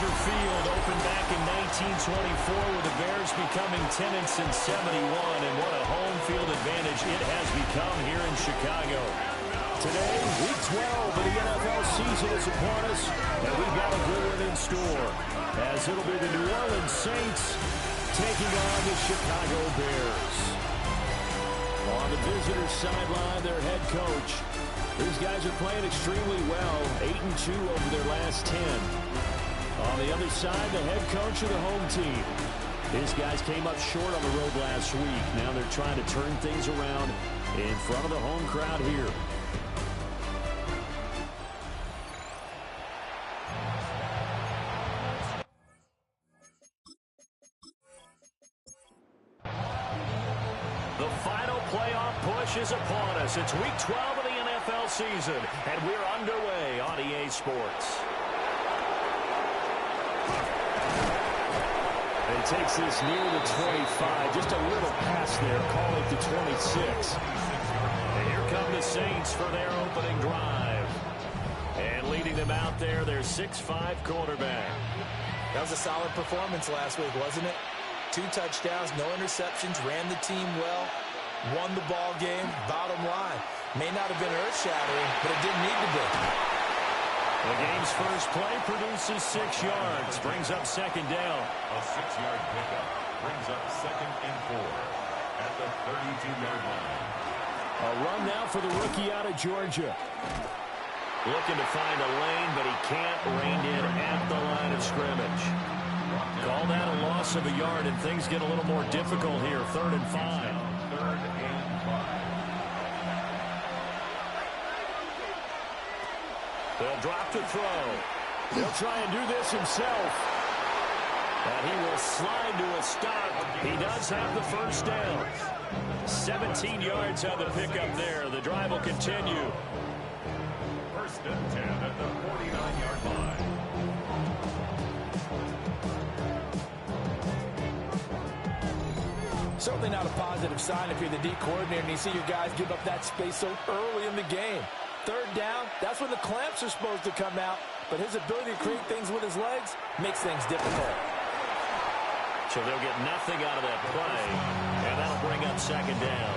Soldier Field opened back in 1924 with the Bears becoming tenants in 71, and what a home field advantage it has become here in Chicago. Today, Week 12 of the NFL season is upon us, and we've got a good one in store, as it'll be the New Orleans Saints taking on the Chicago Bears. On the visitors' sideline, their head coach. These guys are playing extremely well, 8-2 over their last 10. On the other side, the head coach of the home team. These guys came up short on the road last week. Now they're trying to turn things around in front of the home crowd here. The final playoff push is upon us. It's Week 12 of the NFL season, and we're underway on EA Sports. He takes this near the 25. Just a little pass there. Call it the 26. And here come the Saints for their opening drive. And leading them out there, their 6'5" quarterback. That was a solid performance last week, wasn't it? 2 touchdowns, no interceptions, ran the team well, won the ball game. Bottom line, may not have been earth-shattering, but it didn't need to be. The game's first play produces 6 yards, brings up second down. A 6-yard pickup brings up 2nd and 4 at the 32-yard line. A run now for the rookie out of Georgia. Looking to find a lane, but he can't rein in at the line of scrimmage. Call that a loss of a yard, and things get a little more difficult here. 3rd and 5. 3rd and 5. They'll drop to throw. He'll try and do this himself. And he will slide to a stop. He does have the first down. 17 yards on the pickup there. The drive will continue. 1st and 10 at the 49-yard line. Certainly not a positive sign if you're the D coordinator and you see your guys give up that space so early in the game. 3rd down, that's when the clamps are supposed to come out, but his ability to create things with his legs makes things difficult. So they'll get nothing out of that play, and that'll bring up second down.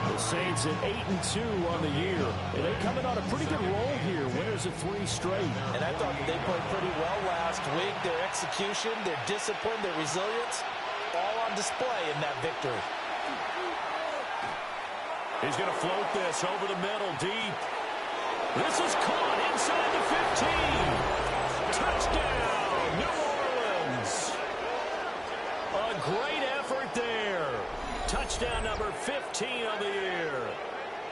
The Saints at 8-2 on the year, and they're coming on a pretty good roll here. Winners of 3 straight. And I thought that they played pretty well last week. Their execution, their discipline, their resilience, all on display in that victory. He's going to float this over the middle, deep. This is caught inside the 15. Touchdown, New Orleans. A great effort there. Touchdown number 15 of the year.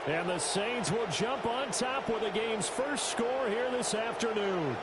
And the Saints will jump on top with the game's first score here this afternoon.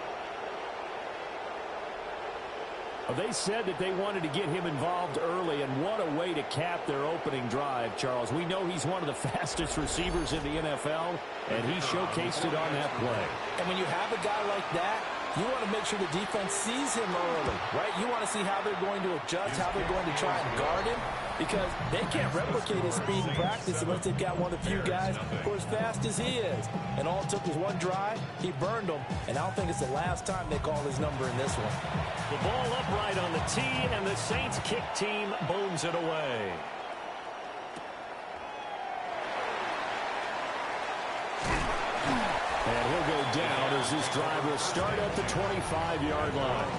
They said that they wanted to get him involved early, and what a way to cap their opening drive, Charles. We know he's one of the fastest receivers in the NFL, and he showcased it on that play. And when you have a guy like that, you want to make sure the defense sees him early, right? You want to see how they're going to adjust, how they're going to try and guard him, because they can't replicate his speed in practice unless they've got one of the few guys who are as fast as he is. And all it took was one drive. He burned them, and I don't think it's the last time they call his number in this one. The ball upright on the tee, and the Saints kick team booms it away. And he'll go down as this drive will start at the 25-yard line.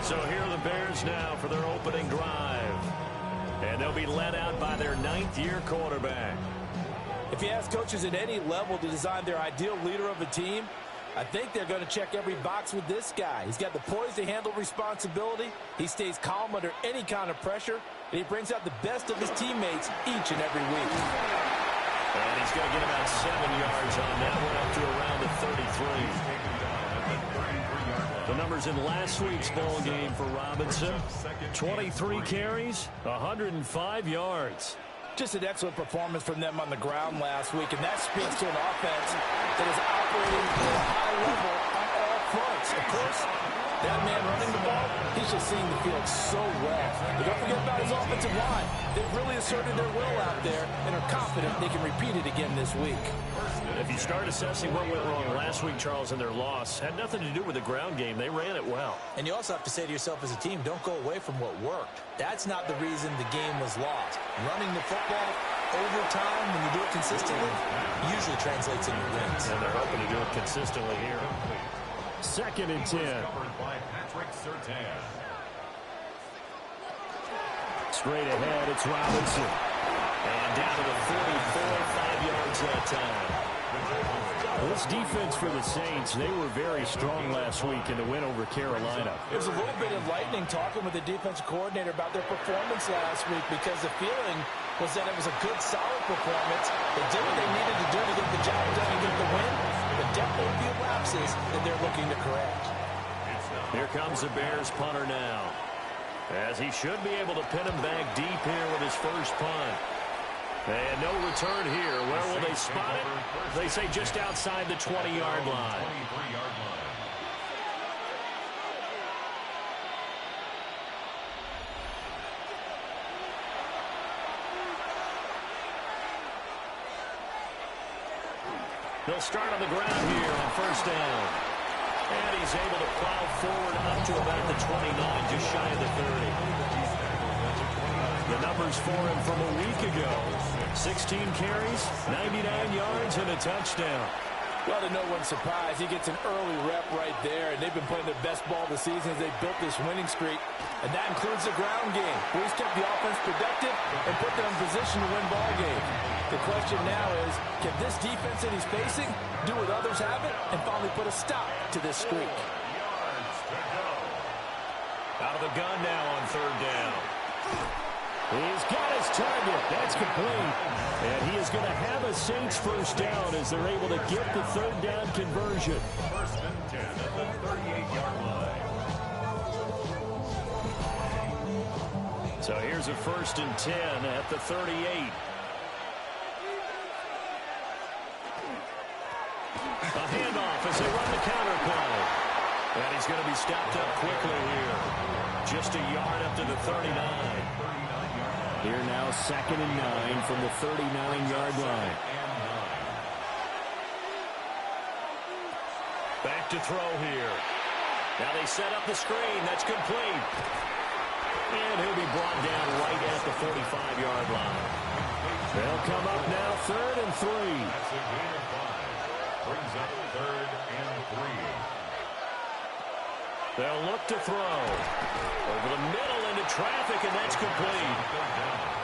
So here are the Bears now for their opening drive. And they'll be led out by their 9th-year quarterback. If you ask coaches at any level to design their ideal leader of a team, I think they're going to check every box with this guy. He's got the poise to handle responsibility. He stays calm under any kind of pressure, and he brings out the best of his teammates each and every week. And he's going to get about 7 yards on that one up to around the 33. The numbers in last week's ball game for Robinson. 23 carries, 105 yards. Just an excellent performance from them on the ground last week, and that speaks to an offense that is operating at a high level on all fronts. Of course, that man running the ball, he's just seeing the field so well. But don't forget about his offensive line. They've really asserted their will out there and are confident they can repeat it again this week. If you start assessing what went wrong last week, Charles, in their loss, had nothing to do with the ground game. They ran it well. And you also have to say to yourself as a team, don't go away from what worked. That's not the reason the game was lost. Running the football over time, when you do it consistently, usually translates into wins. And they're hoping to do it consistently here. 2nd and 10. Straight ahead, it's Robinson. And down to the 44, 5 yards that time. This defense for the Saints, they were very strong last week in the win over Carolina. It was a little bit enlightening talking with the defensive coordinator about their performance last week because the feeling was that it was a good, solid performance. They did what they needed to do to get the job done and get the win, but definitely a few lapses that they're looking to correct. Here comes the Bears punter now, as he should be able to pin him back deep here with his first punt. And no return here. Where will they spot it? They say just outside the 20-yard line. They'll start on the ground here on first down. And he's able to plow forward up to about the 29, just shy of the 30. The numbers for him from a week ago. 16 carries, 99 yards, and a touchdown. Well, to no one's surprise, he gets an early rep right there, and they've been playing their best ball this season as they built this winning streak. And that includes the ground game, where he's kept the offense productive and put them in position to win ball games. The question now is, can this defense that he's facing do what others haven't and finally put a stop to this streak? Out of the gun now on third down. He's got his target. That's complete. And he is going to have a Saints first down as they're able to get the third down conversion. First and 10 at the 38-yard line. So here's a 1st and 10 at the 38. A handoff as they run the counter play. And he's going to be stopped up quickly here. Just a yard up to the 39. Here now 2nd and 9 from the 39-yard line. Back to throw here. Now they set up the screen. That's complete. And he'll be brought down right at the 45-yard line. They'll come up now 3rd and 3. That's a gain of 5. Brings up 3rd and 3. They'll look to throw. Over the middle into traffic, and that's complete.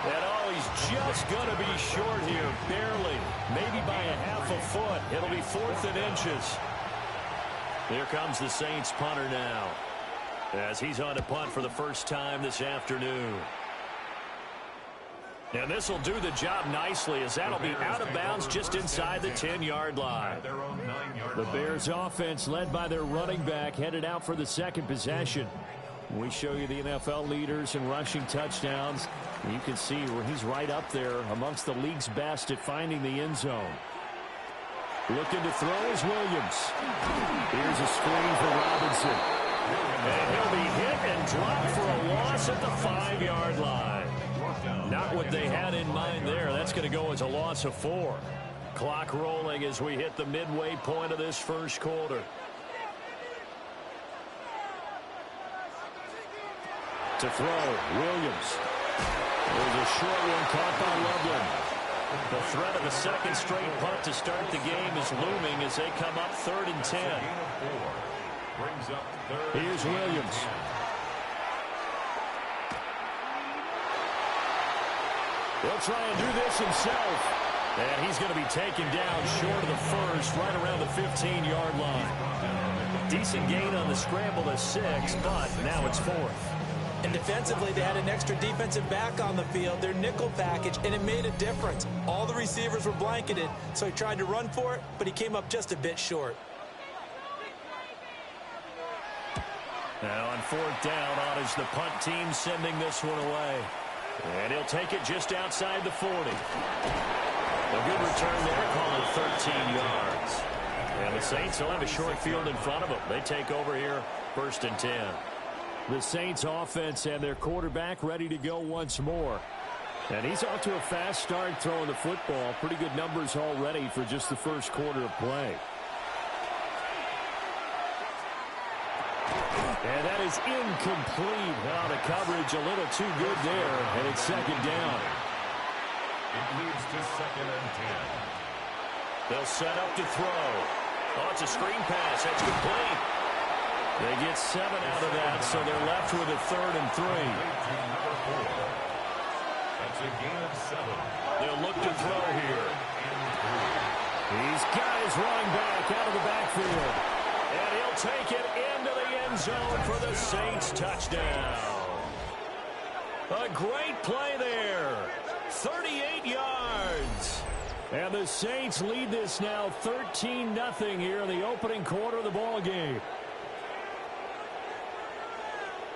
And oh, he's just going to be short here, barely. Maybe by a half a foot. It'll be 4th and inches. Here comes the Saints punter now, as he's on to punt for the first time this afternoon. And this will do the job nicely, as that'll be out of bounds just inside the 10-yard line. The Bears offense, led by their running back, headed out for the second possession. We show you the NFL leaders in rushing touchdowns. You can see where he's right up there amongst the league's best at finding the end zone. Looking to throw is Williams. Here's a screen for Robinson. And he'll be hit and dropped for a loss at the 5-yard line. Not what they had in mind there. That's going to go as a loss of 4. Clock rolling as we hit the midway point of this first quarter. To throw, Williams. There's a short one caught by Loveland. The threat of a second straight punt to start the game is looming as they come up 3rd and 10. Here's Williams. He'll try and do this himself. And he's going to be taken down short of the first, right around the 15-yard line. Decent gain on the scramble to 6, but now it's 4th. And defensively, they had an extra defensive back on the field, their nickel package, and it made a difference. All the receivers were blanketed, so he tried to run for it, but he came up just a bit short. Now on 4th down, on is the punt team sending this one away. And he'll take it just outside the 40. A good return there, call it 13 yards. And the Saints will have a short field in front of them. They take over here, 1st and 10. The Saints offense and their quarterback ready to go once more. And he's off to a fast start throwing the football. Pretty good numbers already for just the first quarter of play. And that is incomplete. Well, the coverage a little too good there, and it's second down. It leads to 2nd and 10. They'll set up to throw. Oh, it's a screen pass. That's complete. They get 7 out of that, so they're left with a 3rd and 3. That's a gain of 7. They'll look to throw here. He's got his running back out of the backfield. And he'll take it into the end zone for the Saints touchdown. A great play there. 38 yards. And the Saints lead this now 13-0 here in the opening quarter of the ball game.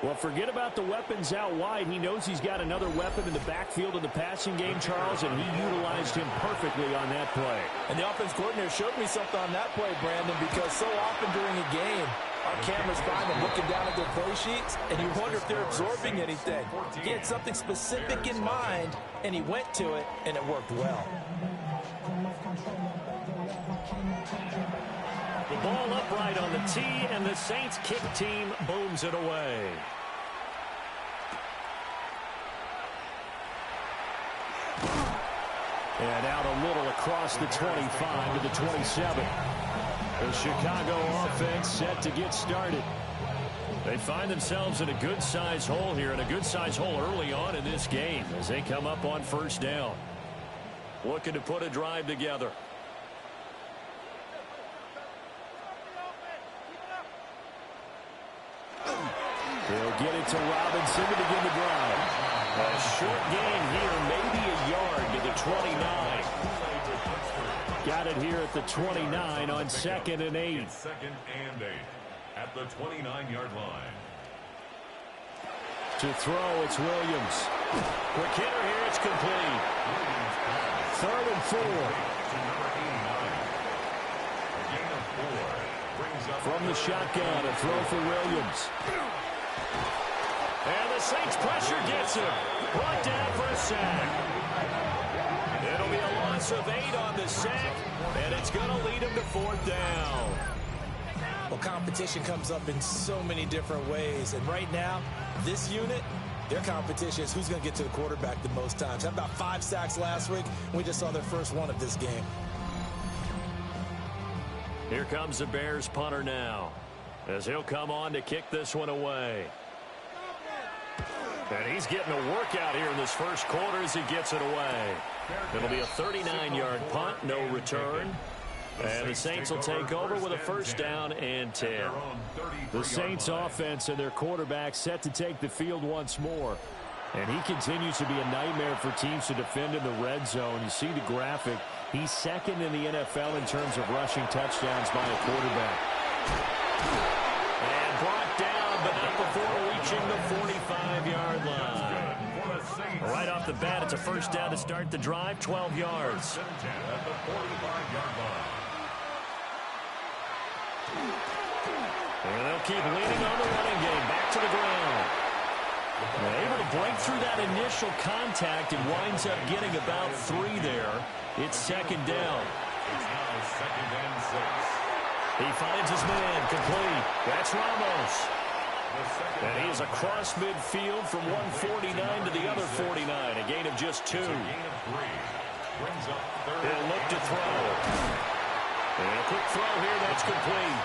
Well, forget about the weapons out wide. He knows he's got another weapon in the backfield of the passing game, Charles, and he utilized him perfectly on that play. And the offense coordinator showed me something on that play, Brandon, because so often during a game, our cameras find them looking down at their play sheets, and you wonder if they're absorbing anything. He had something specific in mind, and he went to it, and it worked well. The ball upright on the tee, and the Saints kick team booms it away. And out a little across the 25 to the 27. The Chicago offense set to get started. They find themselves in a good-sized hole here, and a good-sized hole early on in this game as they come up on first down. Looking to put a drive together. They'll get it to Robinson to begin the drive. A short gain here, maybe a yard to the 29. Got it here at the 29 on 2nd and 8. 2nd and 8 at the 29-yard line. To throw, it's Williams. Quick hitter here, it's complete. 3rd and 4. From the shotgun, a throw for Williams. And the Saints pressure gets him. Brought down for a sack. It'll be a loss of 8 on the sack, and it's going to lead him to 4th down. Well, competition comes up in so many different ways, and right now, this unit, their competition is who's going to get to the quarterback the most times. Had about 5 sacks last week. We just saw their first one of this game. Here comes the Bears punter now, as he'll come on to kick this one away. And he's getting a workout here in this first quarter as he gets it away. It'll be a 39-yard punt, no return. And the Saints will take over with a first down and 10. The Saints offense and their quarterback set to take the field once more. And he continues to be a nightmare for teams to defend in the red zone. You see the graphic. He's 2nd in the NFL in terms of rushing touchdowns by a quarterback. And brought down, but not before reaching the 45-yard line. Right off the bat, it's a first down to start the drive, 12 yards. At the 45-yard line. And they'll keep leaning on the running game. Back to the ground. They're able to break through that initial contact and winds up getting about 3 there. It's 2nd down. It's now 2nd and 6. He finds his man, complete. That's Ramos. And he is across midfield from 149 to the other 49. A gain of just 2. Gain of 3. Brings up 3rd. He'll look to throw. And a quick throw here, that's complete.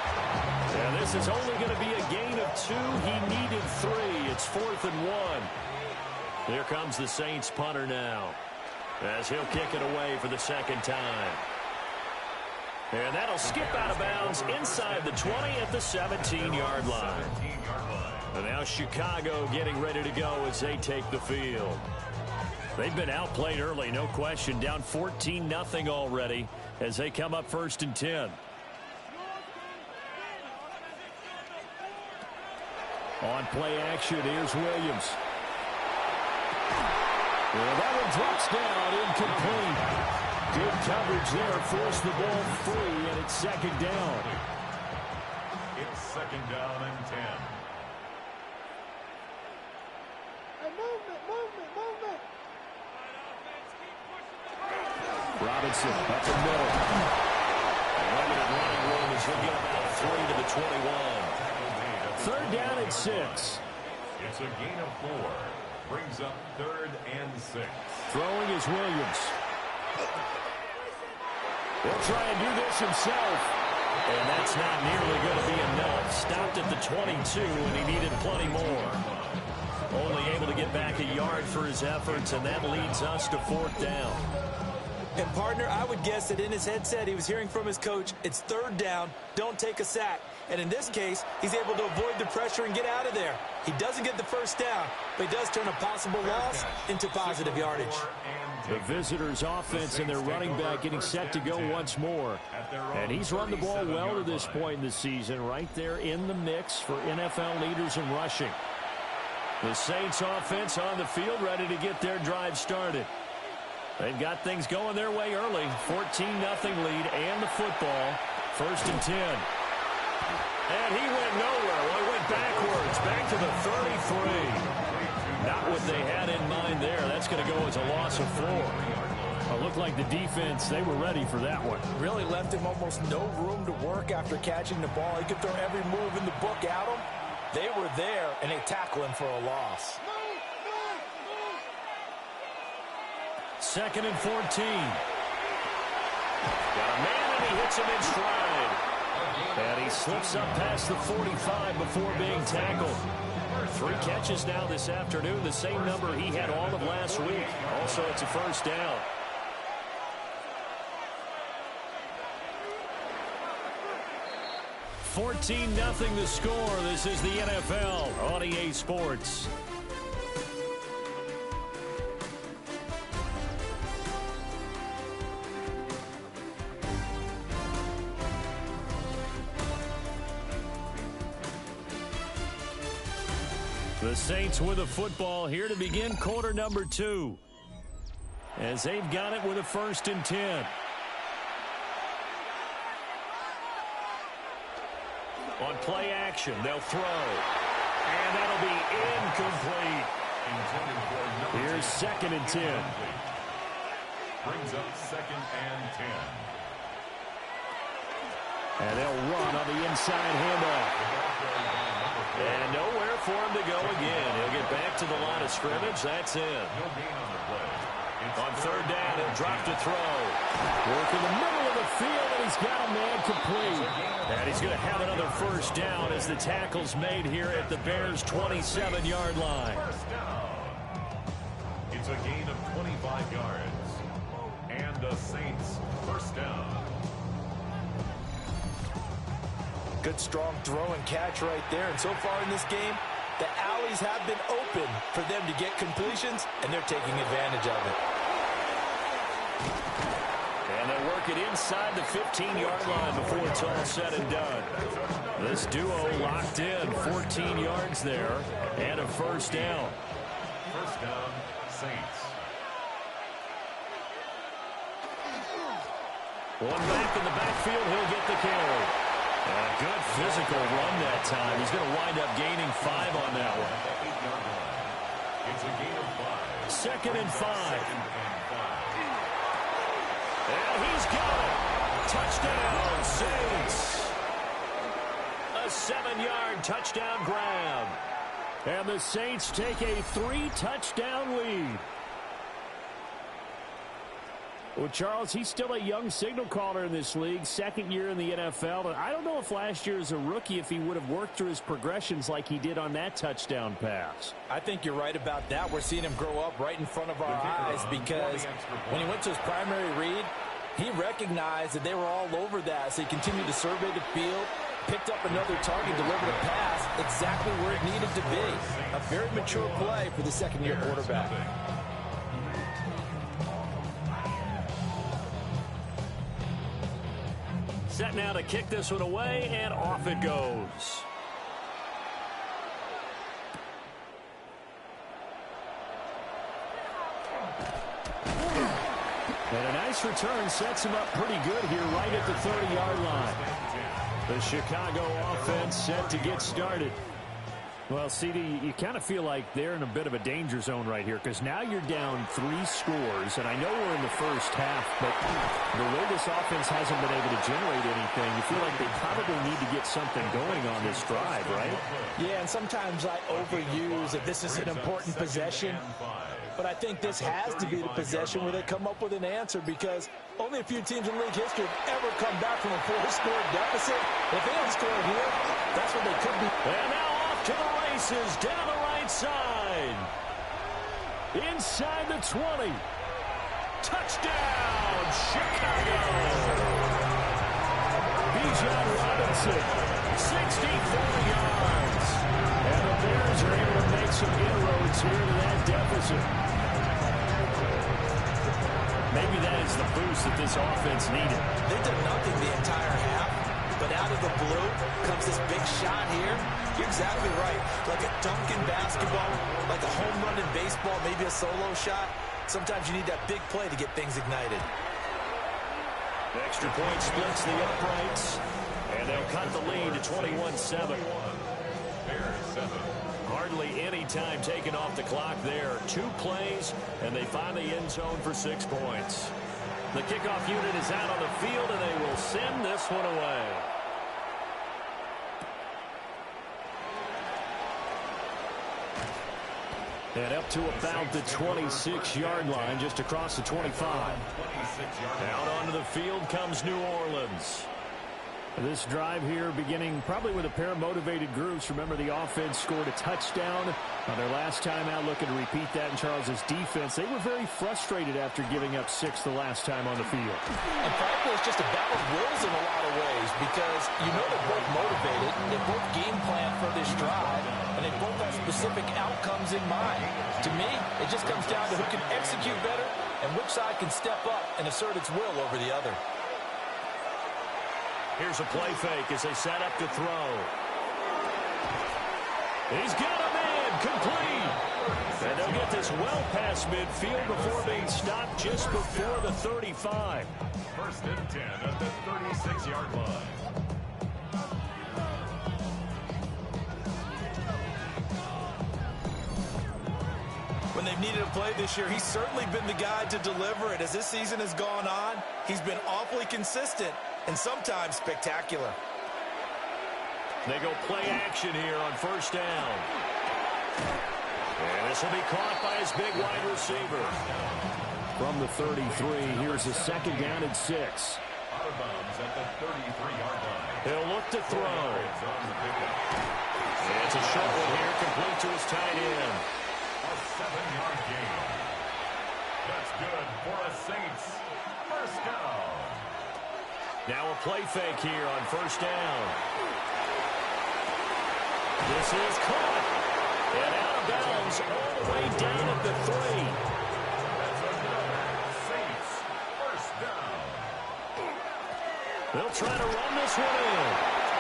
And this is only going to be a gain of 2. He needed 3. It's 4th and 1. Here comes the Saints punter now, as he'll kick it away for the 2nd time. And that'll skip out of bounds inside the 20 at the 17-yard line. And now Chicago getting ready to go as they take the field. They've been outplayed early, no question. Down 14-0 already as they come up 1st and 10. On play action, here's Williams. Well, that one drops down, incomplete. Good coverage there, forced the ball free, and it's 2nd down. It's 2nd down and 10. Robinson up the middle. Limited running room as he'll get about 3 to the 21. Third down and 6. It's a gain of 4. Brings up 3rd and 6. Throwing is Williams. He'll try and do this himself. And that's not nearly going to be enough. Stopped at the 22, and he needed plenty more. Only able to get back a yard for his efforts, and that leads us to 4th down. And, partner, I would guess that in his headset he was hearing from his coach, it's 3rd down, don't take a sack. And in this case, he's able to avoid the pressure and get out of there. He doesn't get the first down, but he does turn a possible loss into positive yardage. The visitors' offense and their running back getting set to go once more. And he's run the ball well to this point in the season, right there in the mix for NFL leaders in rushing. The Saints offense on the field, ready to get their drive started. They've got things going their way early. 14-0 lead and the football. 1st and 10. And he went nowhere. Well, he went backwards, back to the 33. Not what they had in mind there. That's going to go as a loss of 4. It looked like the defense, they were ready for that one. Really left him almost no room to work after catching the ball. He could throw every move in the book at him. They were there, and they tackled him for a loss. 2nd and 14. Got a man, and he hits him in stride. And he slips up past the 45 before being tackled. 3 catches now this afternoon, the same number he had all of last week. Also, it's a 1st down. $14-0 the score. This is the NFL on EA Sports. The Saints with a football here to begin quarter number 2. As they've got it with a 1st and 10. On play action, they'll throw. And that'll be incomplete. Here's 2nd and 10. Brings up 2nd and 10. And they'll run on the inside handoff. And nowhere for him to go again. He'll get back to the line of scrimmage. That's it. On 3rd down, he'll drop to throw. Work in the middle of the field, and he's got a man complete. And he's going to have another 1st down as the tackle's made here at the Bears' 27-yard line. It's a gain of 25 yards. And the Saints 1st down. Good, strong throw and catch right there. And so far in this game, the alleys have been open for them to get completions, and they're taking advantage of it. And they work it inside the 15-yard line before it's all said and done. This duo locked in, 14 yards there, and a 1st down. 1st down, Saints. One back in the backfield, he'll get the carry. And a good physical run that time. He's going to wind up gaining 5 on that one. It's a gain of 5. 2nd and 5. And he's got it. Touchdown, Saints. A 7-yard touchdown grab. And the Saints take a 3-touchdown lead. Well, Charles, he's still a young signal caller in this league, 2nd year in the NFL. And I don't know if last year as a rookie, if he would have worked through his progressions like he did on that touchdown pass. I think you're right about that. We're seeing him grow up right in front of our eyes because when he went to his primary read, he recognized that they were all over that. So he continued to survey the field, picked up another target, delivered a pass exactly where it needed to be. A very mature play for the 2nd-year quarterback. Set now to kick this one away, and off it goes. And a nice return sets him up pretty good here right at the 30-yard line. The Chicago offense set to get started. Well, CD, you kind of feel like they're in a bit of a danger zone right here because now you're down 3 scores, and I know we're in the first half, but the way this offense hasn't been able to generate anything, you feel like they probably need to get something going on this drive, right? Yeah, and sometimes I overuse that this is an important possession, but I think this has to be the possession where they come up with an answer because only a few teams in league history have ever come back from a 4-score deficit. If they don't score here, that's what they could be. And now to the races, down the right side. Inside the 20. Touchdown, Chicago. Bijan Robinson, 64 yards. And the Bears are able to make some inroads here to that deficit. Maybe that is the boost that this offense needed. They did nothing the entire half, but out of the blue comes this big shot here. You're exactly right. Like a dunk in basketball, like a home run in baseball, maybe a solo shot. Sometimes you need that big play to get things ignited. The extra point splits the uprights, and they'll cut the lead to 21-7. Hardly any time taken off the clock there. 2 plays, and they find the end zone for 6 points. The kickoff unit is out on the field, and they will send this one away. And up to about the 26-yard line, just across the 25. Out onto the field comes New Orleans. This drive here beginning probably with a pair of motivated groups. Remember, the offense scored a touchdown on their last time out, looking to repeat that in Charles's defense. They were very frustrated after giving up 6 the last time on the field. And frankly, it's just a battle of wills in a lot of ways because you know they're both motivated, they both game plan for this drive, and they both have specific outcomes in mind. To me, it just comes down to who can execute better and which side can step up and assert its will over the other. Here's a play fake as they set up to throw. He's got a man complete. And they'll get this well past midfield before being stopped just before the 35. 1st and 10 at the 36-yard line. When they've needed a play this year, he's certainly been the guy to deliver it. As this season has gone on, he's been awfully consistent and sometimes spectacular. They go play action here on 1st down. And this will be caught by his big wide receiver. From the 33, here's a 2nd down and 6. Out of bounds at the 33-yard line. He'll look to throw. It's a short one here, complete to his tight end. A 7-yard gain. That's good for a Saints 1st down. Now a play fake here on 1st down. This is caught. And out of bounds all the way down at the 3. That's another Saints 1st down. They'll try to run this one in.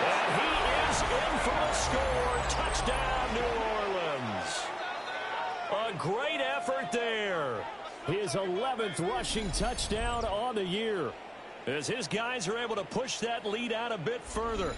And he is in for a score. Touchdown, New Orleans. A great effort there. His 11th rushing touchdown on the year, as his guys are able to push that lead out a bit further.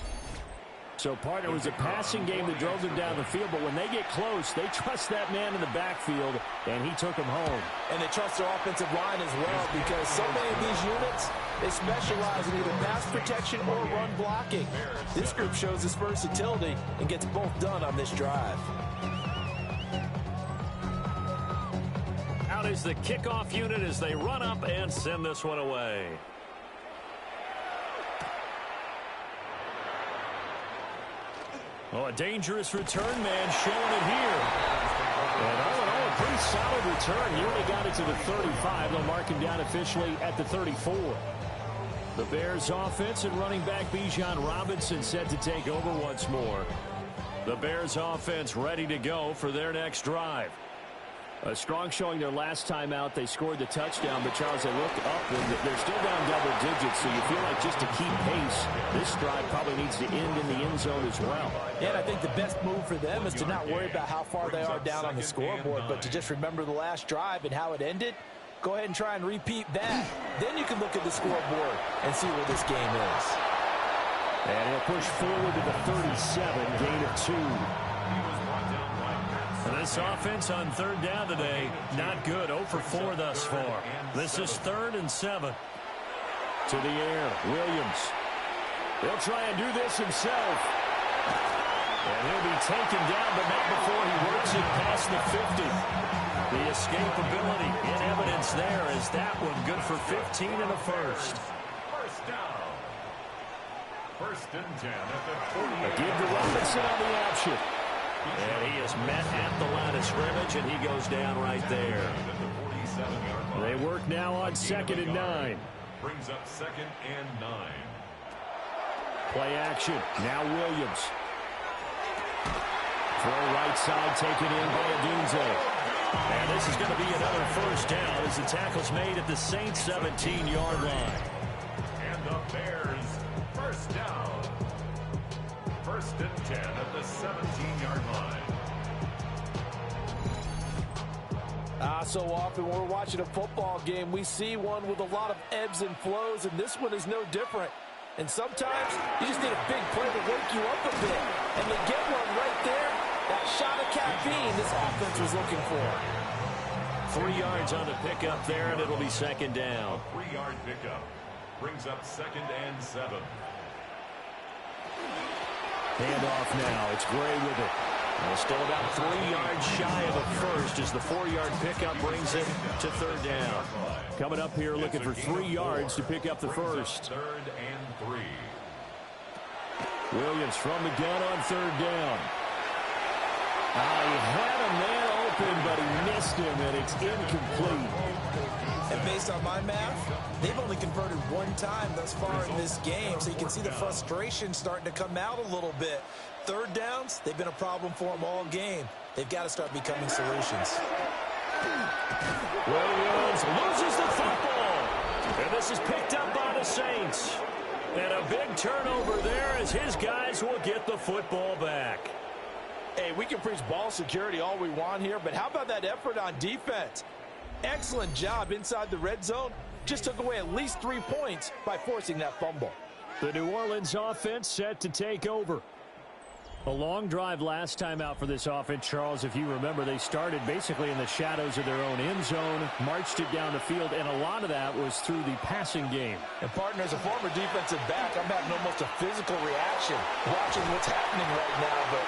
So, partner, it was a passing game that drove them down the field, but when they get close, they trust that man in the backfield, and he took them home. And they trust their offensive line as well because so many of these units, they specialize in either pass protection or run blocking. This group shows its versatility and gets both done on this drive. Out is the kickoff unit as they run up and send this one away. Oh, a dangerous return man showing it here. And all in all, a pretty solid return. He only got it to the 35. They'll mark him down officially at the 34. The Bears offense and running back Bijan Robinson set to take over once more. The Bears offense ready to go for their next drive. A strong showing their last time out. They scored the touchdown, but Charles, they look up and they're still down double digits, so you feel like just to keep pace, this drive probably needs to end in the end zone as well. Yeah, and I think the best move for them is to not worry about how far they are down on the scoreboard, but to just remember the last drive and how it ended. Go ahead and try and repeat that. Then you can look at the scoreboard and see where this game is. And he'll push forward to the 37, gain of 2. He was brought This offense on third down today, not good. 0 for 4 thus far. This is 3rd and 7. To the air, Williams. He'll try and do this himself. And he'll be taken down, but not before he works it past the 50. The escapability in evidence there is that one good for 15 and a first. First down. 1st and 10 at the 48. Give to Robinson on the option. And he is met at the line of scrimmage, and he goes down right there. They work now on 2nd and 9. Brings up 2nd and 9. Play action. Now Williams. Throw right side taken in by Adunze. And this is going to be another first down as the tackle's made at the Saints' 17-yard line. And the Bears, first down. 1st and 10 at the 17-yard line. So often when we're watching a football game, we see one with a lot of ebbs and flows, and this one is no different. And sometimes you just need a big play to wake you up a bit. And they get one right there. That shot of caffeine this offense was looking for. 3 yards on the pickup there, and it'll be 2nd down. A 3-yard pickup. Brings up 2nd and 7. Handoff now. It's Gray with it. And still about 3 yards shy of a first as the 4-yard pickup brings it to 3rd down. Coming up here looking for 3 yards to pick up the first. 3rd and 3. Williams from the gun on 3rd down. He had a man open, but he missed him, and it's incomplete. And based on my math, they've only converted 1 time thus far in this game, so you can see the frustration starting to come out a little bit. 3rd downs, they've been a problem for them all game. They've got to start becoming solutions. Williams loses the football. And this is picked up by the Saints. And a big turnover there as his guys will get the football back. Hey, we can preach ball security all we want here, but how about that effort on defense? Excellent job inside the red zone. Just took away at least 3 points by forcing that fumble. The New Orleans offense set to take over. A long drive last time out for this offense, Charles. If you remember, they started basically in the shadows of their own end zone, marched it down the field, and a lot of that was through the passing game. And, partner, as a former defensive back, I'm having almost a physical reaction watching what's happening right now, but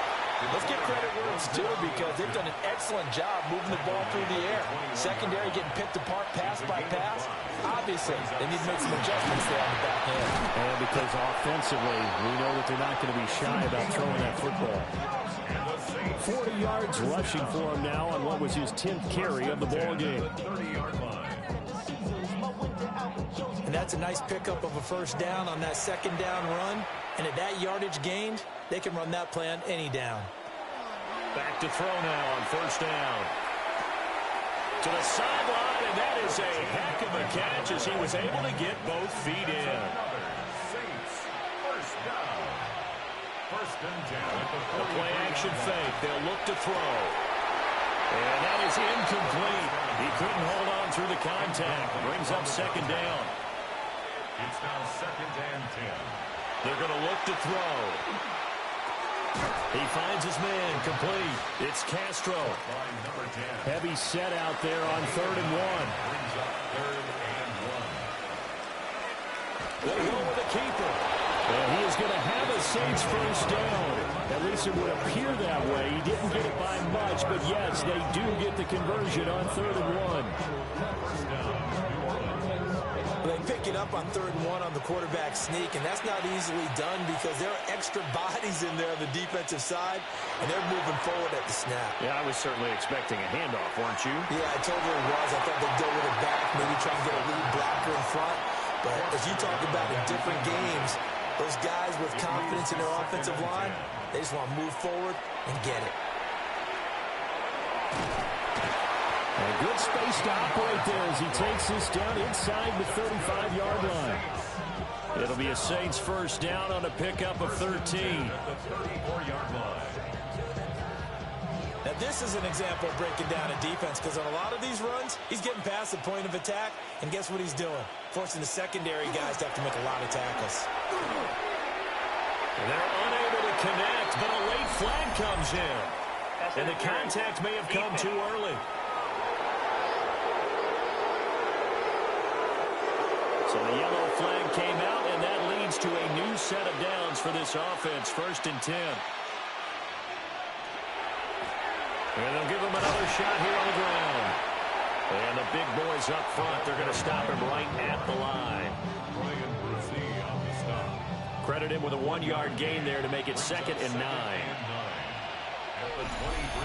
let's give credit where it's due because they've done an excellent job moving the ball through the air. Secondary getting picked apart pass by pass. Obviously, they need to make some adjustments there on the back end. And because offensively, we know that they're not going to be shy about throwing that football. 40 yards rushing for him now on what was his 10th carry of the ball game. And that's a nice pickup of a first down on that 2nd down run. And at that yardage gained, they can run that play on any down. Back to throw now on 1st down. To the sideline, and that is a heck of a catch as he was able to get both feet in. Saints, first down. 1st and 10. The play action fake. They'll look to throw. And that is incomplete. He couldn't hold on through the contact. Brings up 2nd down. It's now 2nd and 10. They're going to look to throw. He finds his man complete. It's Castro. Heavy set out there on 3rd and 1. They go with the keeper. And he is going to have a Saints first down. At least it would appear that way. He didn't get it by much, but yes, they do get the conversion on 3rd and 1. They pick it up on 3rd and 1 on the quarterback sneak, and that's not easily done because there are extra bodies in there on the defensive side, and they're moving forward at the snap. Yeah, I was certainly expecting a handoff, weren't you? Yeah, I totally was. I thought they'd go with it back, maybe try and get a lead blocker in front. But as you talked about in different games, those guys with confidence in their offensive line, they just want to move forward and get it. A good space to operate there as he takes this down inside the 35-yard line. It'll be a Saints first down on a pickup of 13. Now this is an example of breaking down a defense because on a lot of these runs, he's getting past the point of attack, and guess what he's doing? Forcing the secondary guys to have to make a lot of tackles. They're unable to connect, but a late flag comes in. And the contact may have come too early. So the yellow flag came out, and that leads to a new set of downs for this offense. 1st and 10. And they'll give him another shot here on the ground. And the big boys up front, they're going to stop him right at the line. Credit him with a 1-yard gain there to make it 2nd and 9.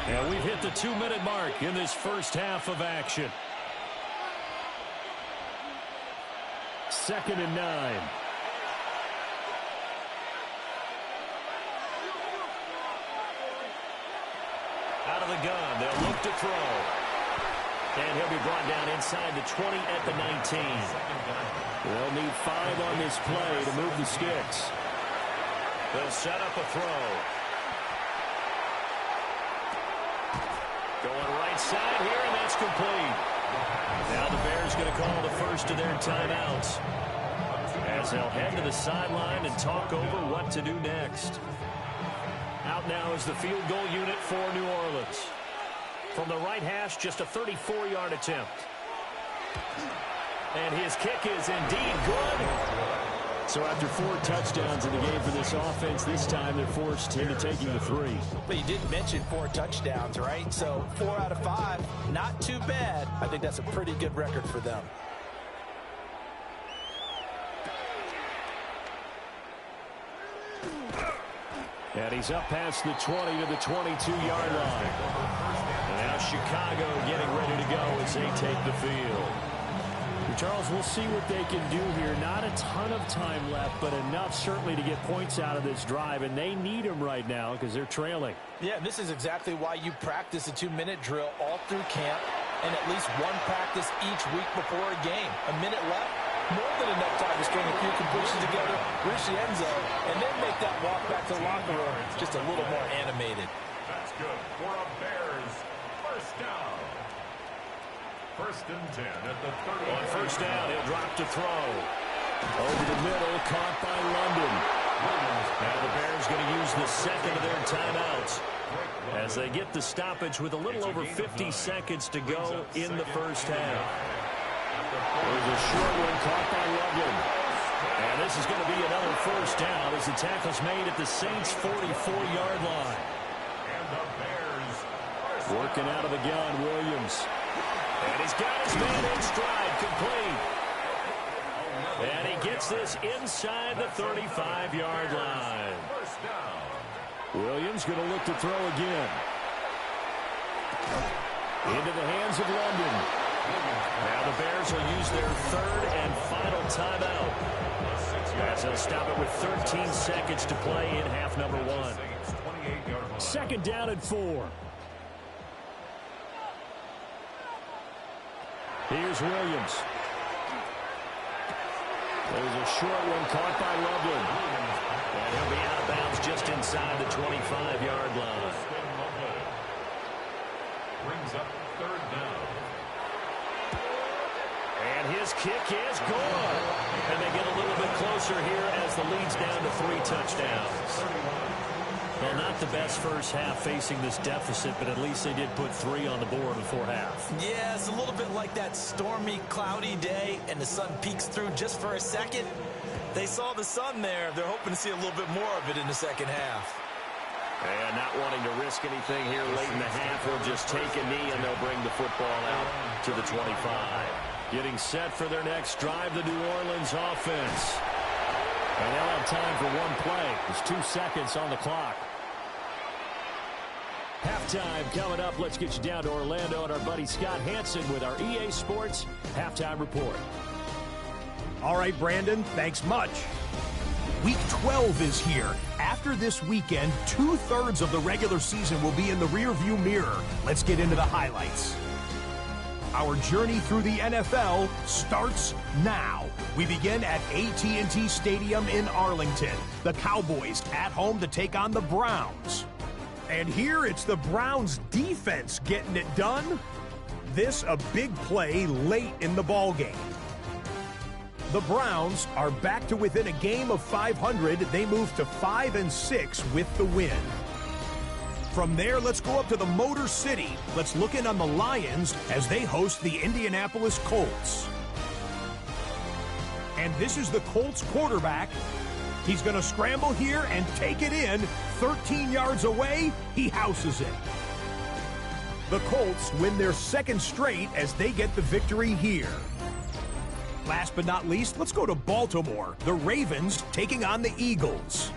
And we've hit the 2-minute mark in this first half of action. 2nd and 9. Out of the gun, they'll look to throw. And he'll be brought down inside the 20 at the 19. They'll need 5 on this play to move the sticks. They'll set up a throw. Going right side here, and that's complete. Now the Bears going to call the first of their timeouts, as they'll head to the sideline and talk over what to do next. Out now is the field goal unit for New Orleans. From the right hash, just a 34-yard attempt. And his kick is indeed good. So after 4 touchdowns in the game for this offense, this time they're forced into taking the 3. But you did mention 4 touchdowns, right? So 4 out of 5, not too bad. I think that's a pretty good record for them. And he's up past the 20 to the 22-yard line. And now Chicago getting ready to go as they take the field. Charles, we'll see what they can do here. Not a ton of time left, but enough certainly to get points out of this drive, and they need them right now because they're trailing. Yeah, this is exactly why you practice a 2-minute drill all through camp and at least 1 practice each week before a game. A minute left, more than enough time to string a few completions together, reach the end zone, and then make that walk back to the locker room just a little more animated. That's good for a Bears first down. 1st and 10 at the 30. On first down, he'll drop to throw. Over the middle, caught by London. Now the Bears going to use the 2nd of their timeouts as they get the stoppage with a little over 50 seconds to go in the first half. There's a short one caught by London. And this is going to be another first down as the tackle's made at the Saints' 44-yard line. Working out of the gun, Williams. And he's got his man in stride, complete. And he gets this inside the 35-yard line. Williams going to look to throw again. Into the hands of London. Now the Bears will use their 3rd and final timeout, as they'll stop it with 13 seconds to play in half number 1. 2nd down and 4. Here's Williams. There's a short one caught by Loveland. And he'll be out of bounds just inside the 25-yard line. Brings up 3rd down. And his kick is good. And they get a little bit closer here as the lead's down to 3 touchdowns. Well, not the best first half facing this deficit, but at least they did put 3 on the board before half. Yeah, it's a little bit like that stormy, cloudy day, and the sun peeks through just for a second. They saw the sun there. They're hoping to see a little bit more of it in the second half. And not wanting to risk anything here late in the half, they'll just take a knee and they'll bring the football out to the 25. Getting set for their next drive, the New Orleans offense. And they'll have time for 1 play. There's 2 seconds on the clock. Halftime coming up. Let's get you down to Orlando and our buddy Scott Hansen with our EA Sports Halftime Report. All right, Brandon, thanks much. Week 12 is here. After this weekend, 2/3 of the regular season will be in the rearview mirror. Let's get into the highlights. Our journey through the NFL starts now. We begin at AT&T Stadium in Arlington. The Cowboys at home to take on the Browns. And here it's the Browns defense getting it done. This a big play late in the ballgame. The Browns are back to within a game of 500. They move to 5-6 with the win. From there, let's go up to the Motor City. Let's look in on the Lions as they host the Indianapolis Colts. And this is the Colts quarterback. He's going to scramble here and take it in. 13 yards away, he houses it. The Colts win their second straight as they get the victory here. Last but not least, let's go to Baltimore. The Ravens taking on the Eagles.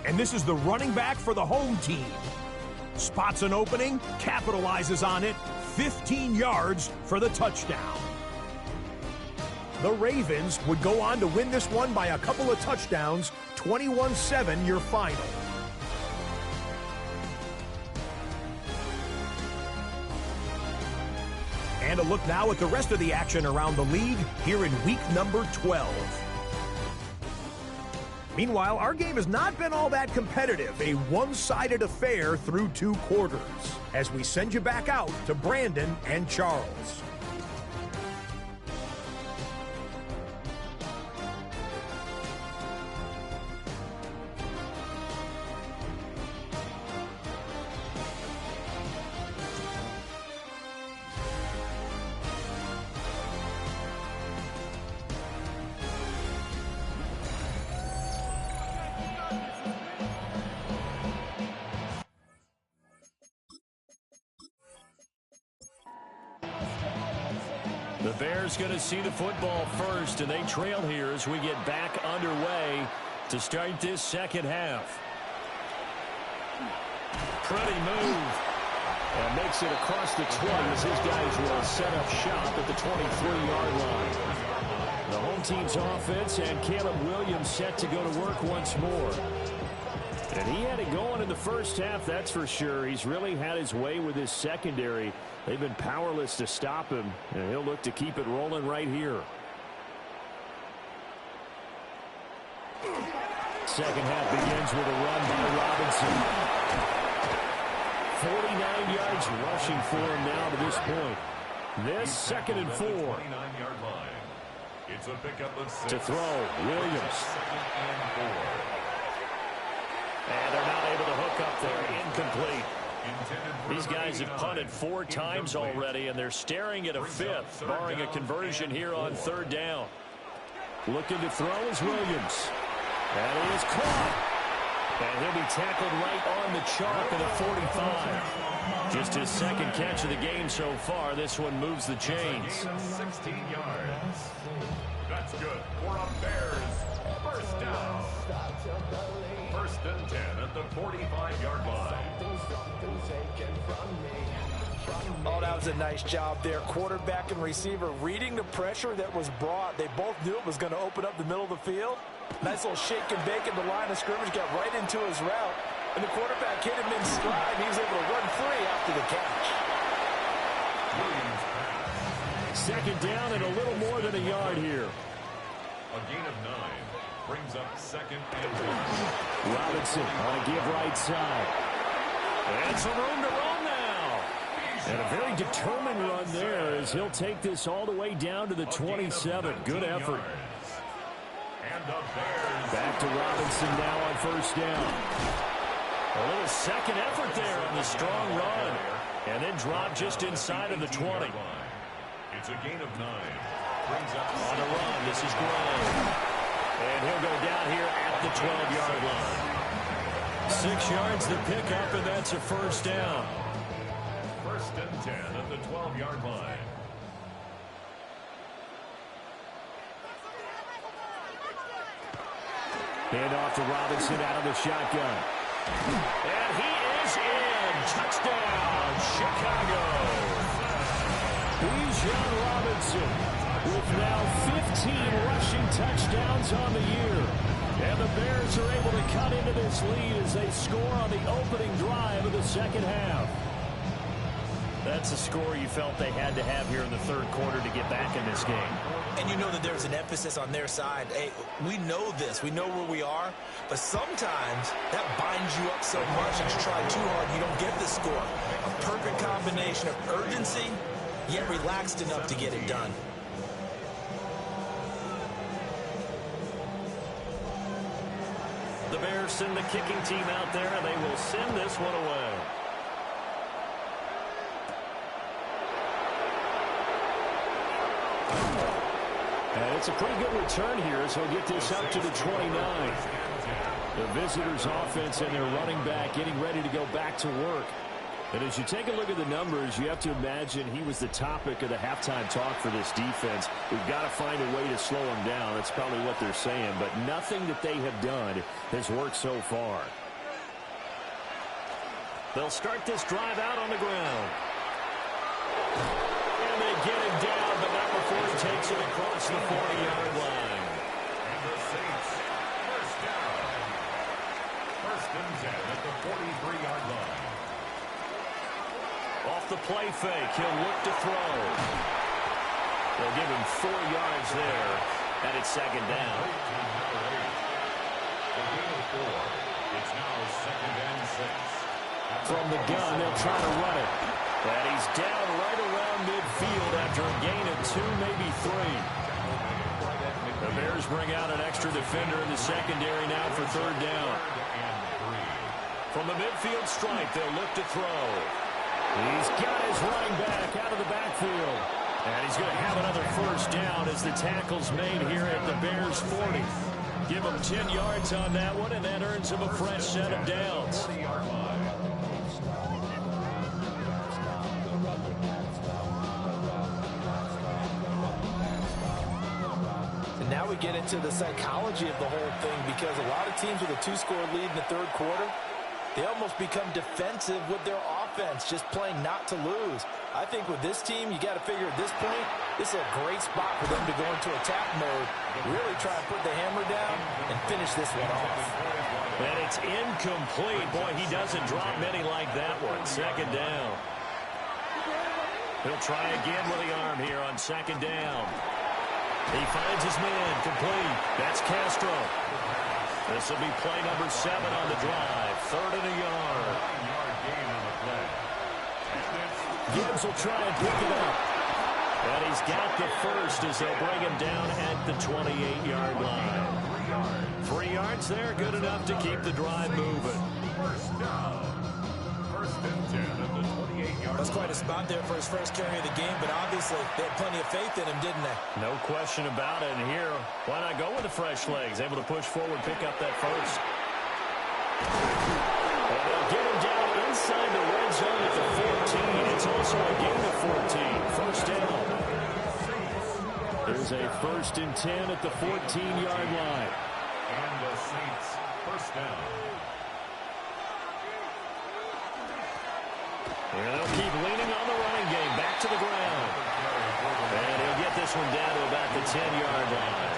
And this is the running back for the home team. Spots an opening, capitalizes on it, 15 yards for the touchdown. The Ravens would go on to win this one by a couple of touchdowns, 21-7 your final. And a look now at the rest of the action around the league here in week number 12. Meanwhile, our game has not been all that competitive, a one-sided affair through 2 quarters, as we send you back out to Brandon and Charles. The Bears going to see the football first, and they trail here as we get back underway to start this second half. Pretty move. And makes it across the 20 as his guys will set up shop at the 23-yard line. The home team's offense and Caleb Williams set to go to work once more. And he had it going in the first half, that's for sure. He's really had his way with his secondary. They've been powerless to stop him, and he'll look to keep it rolling right here. Second half begins with a run by Robinson. 49 yards rushing for him now to this point. This 2nd and 4. It's a pickup of 6. To throw, Williams. And they're not able to hook up there. Incomplete. These guys have punted 4 times already, and they're staring at a 5th, barring a conversion here on 3rd down. Looking to throw is Williams. And he is caught. And he'll be tackled right on the chalk of the 45. Just his 2nd catch of the game so far. This one moves the chains. 16 yards. That's good for a Bears first down. 1st and 10 at the 45-yard line. Oh, that was a nice job there. Quarterback and receiver reading the pressure that was brought. They both knew it was going to open up the middle of the field. Nice little shake and bake in the line of scrimmage, got right into his route. And the quarterback hit him in stride. He was able to run free after the catch. 2nd down and a little more than a yard here. A gain of 9 brings up 2nd and 1. Robinson on a give right side. And some room to run now. And a very determined run there as he'll take this all the way down to the 27. Good effort. Back to Robinson now on 1st down. A little second effort there on the strong run. And then drop just inside of the 20. It's a gain of 9. Brings up on a run. This is Grove. And he'll go down here at the 12-yard line. 6 yards to pick up, and that's a 1st down. 1st and 10 at the 12-yard line. Hand off to Robinson out of the shotgun. And he is in. Touchdown, Chicago. Bijan Robinson with now 15 rushing touchdowns on the year. And the Bears are able to cut into this lead as they score on the opening drive of the 2nd half. That's a score you felt they had to have here in the 3rd quarter to get back in this game. And you know that there's an emphasis on their side. Hey, we know this. We know where we are. But sometimes that binds you up so much that you try too hard, you don't get the score. A perfect combination of urgency, yet relaxed enough to get it done. The Bears send the kicking team out there, and they will send this one away. And it's a pretty good return here as he'll get this up to the 29. The visitors' offense and their running back getting ready to go back to work. And as you take a look at the numbers, you have to imagine he was the topic of the halftime talk for this defense. We've got to find a way to slow him down. That's probably what they're saying. But nothing that they have done has worked so far. They'll start this drive out on the ground. And they get him down, but not before he takes it across the 40-yard line. And the Saints, first down. First and 10 at the 43-yard line. Off the play fake, he'll look to throw. They'll give him 4 yards there, and it's second down. The gain of 4. It's now second and 6. From the gun, they'll try to run it. And he's down right around midfield after a gain of 2, maybe 3. The Bears bring out an extra defender in the secondary now for third down. From the midfield stripe, they'll look to throw. He's got his running back out of the backfield. And he's going to have another first down as the tackle's made here at the Bears 40. Give him 10 yards on that one, and that earns him a fresh set of downs. And now we get into the psychology of the whole thing, because a lot of teams with a 2-score lead in the third quarter, they almost become defensive with their offense, just playing not to lose. I think with this team, you got to figure at this point, this is a great spot for them to go into attack mode, really try and put the hammer down and finish this one off. And it's incomplete. Boy, he doesn't drop many like that one. Second down. He'll try again with the arm here on second down. He finds his man, complete. That's Castro. This will be play number 7 on the drive. Third and a yard. Gibbs will try and pick it up. And he's got the first as they'll bring him down at the 28-yard line. 3 yards there, good enough to keep the drive moving. First down. First and 10 at the 28-yard. That's quite a spot there for his first carry of the game, but obviously they had plenty of faith in him, didn't they? No question about it. And here, why not go with the fresh legs? Able to push forward, pick up that first. And they'll get him down inside the red zone at the 14. It's also a gain of 14. First down. There's a first and 10 at the 14-yard line. And the Saints, first down. And they'll keep leaning on the running game. Back to the ground. And he'll get this one down to about the 10-yard line.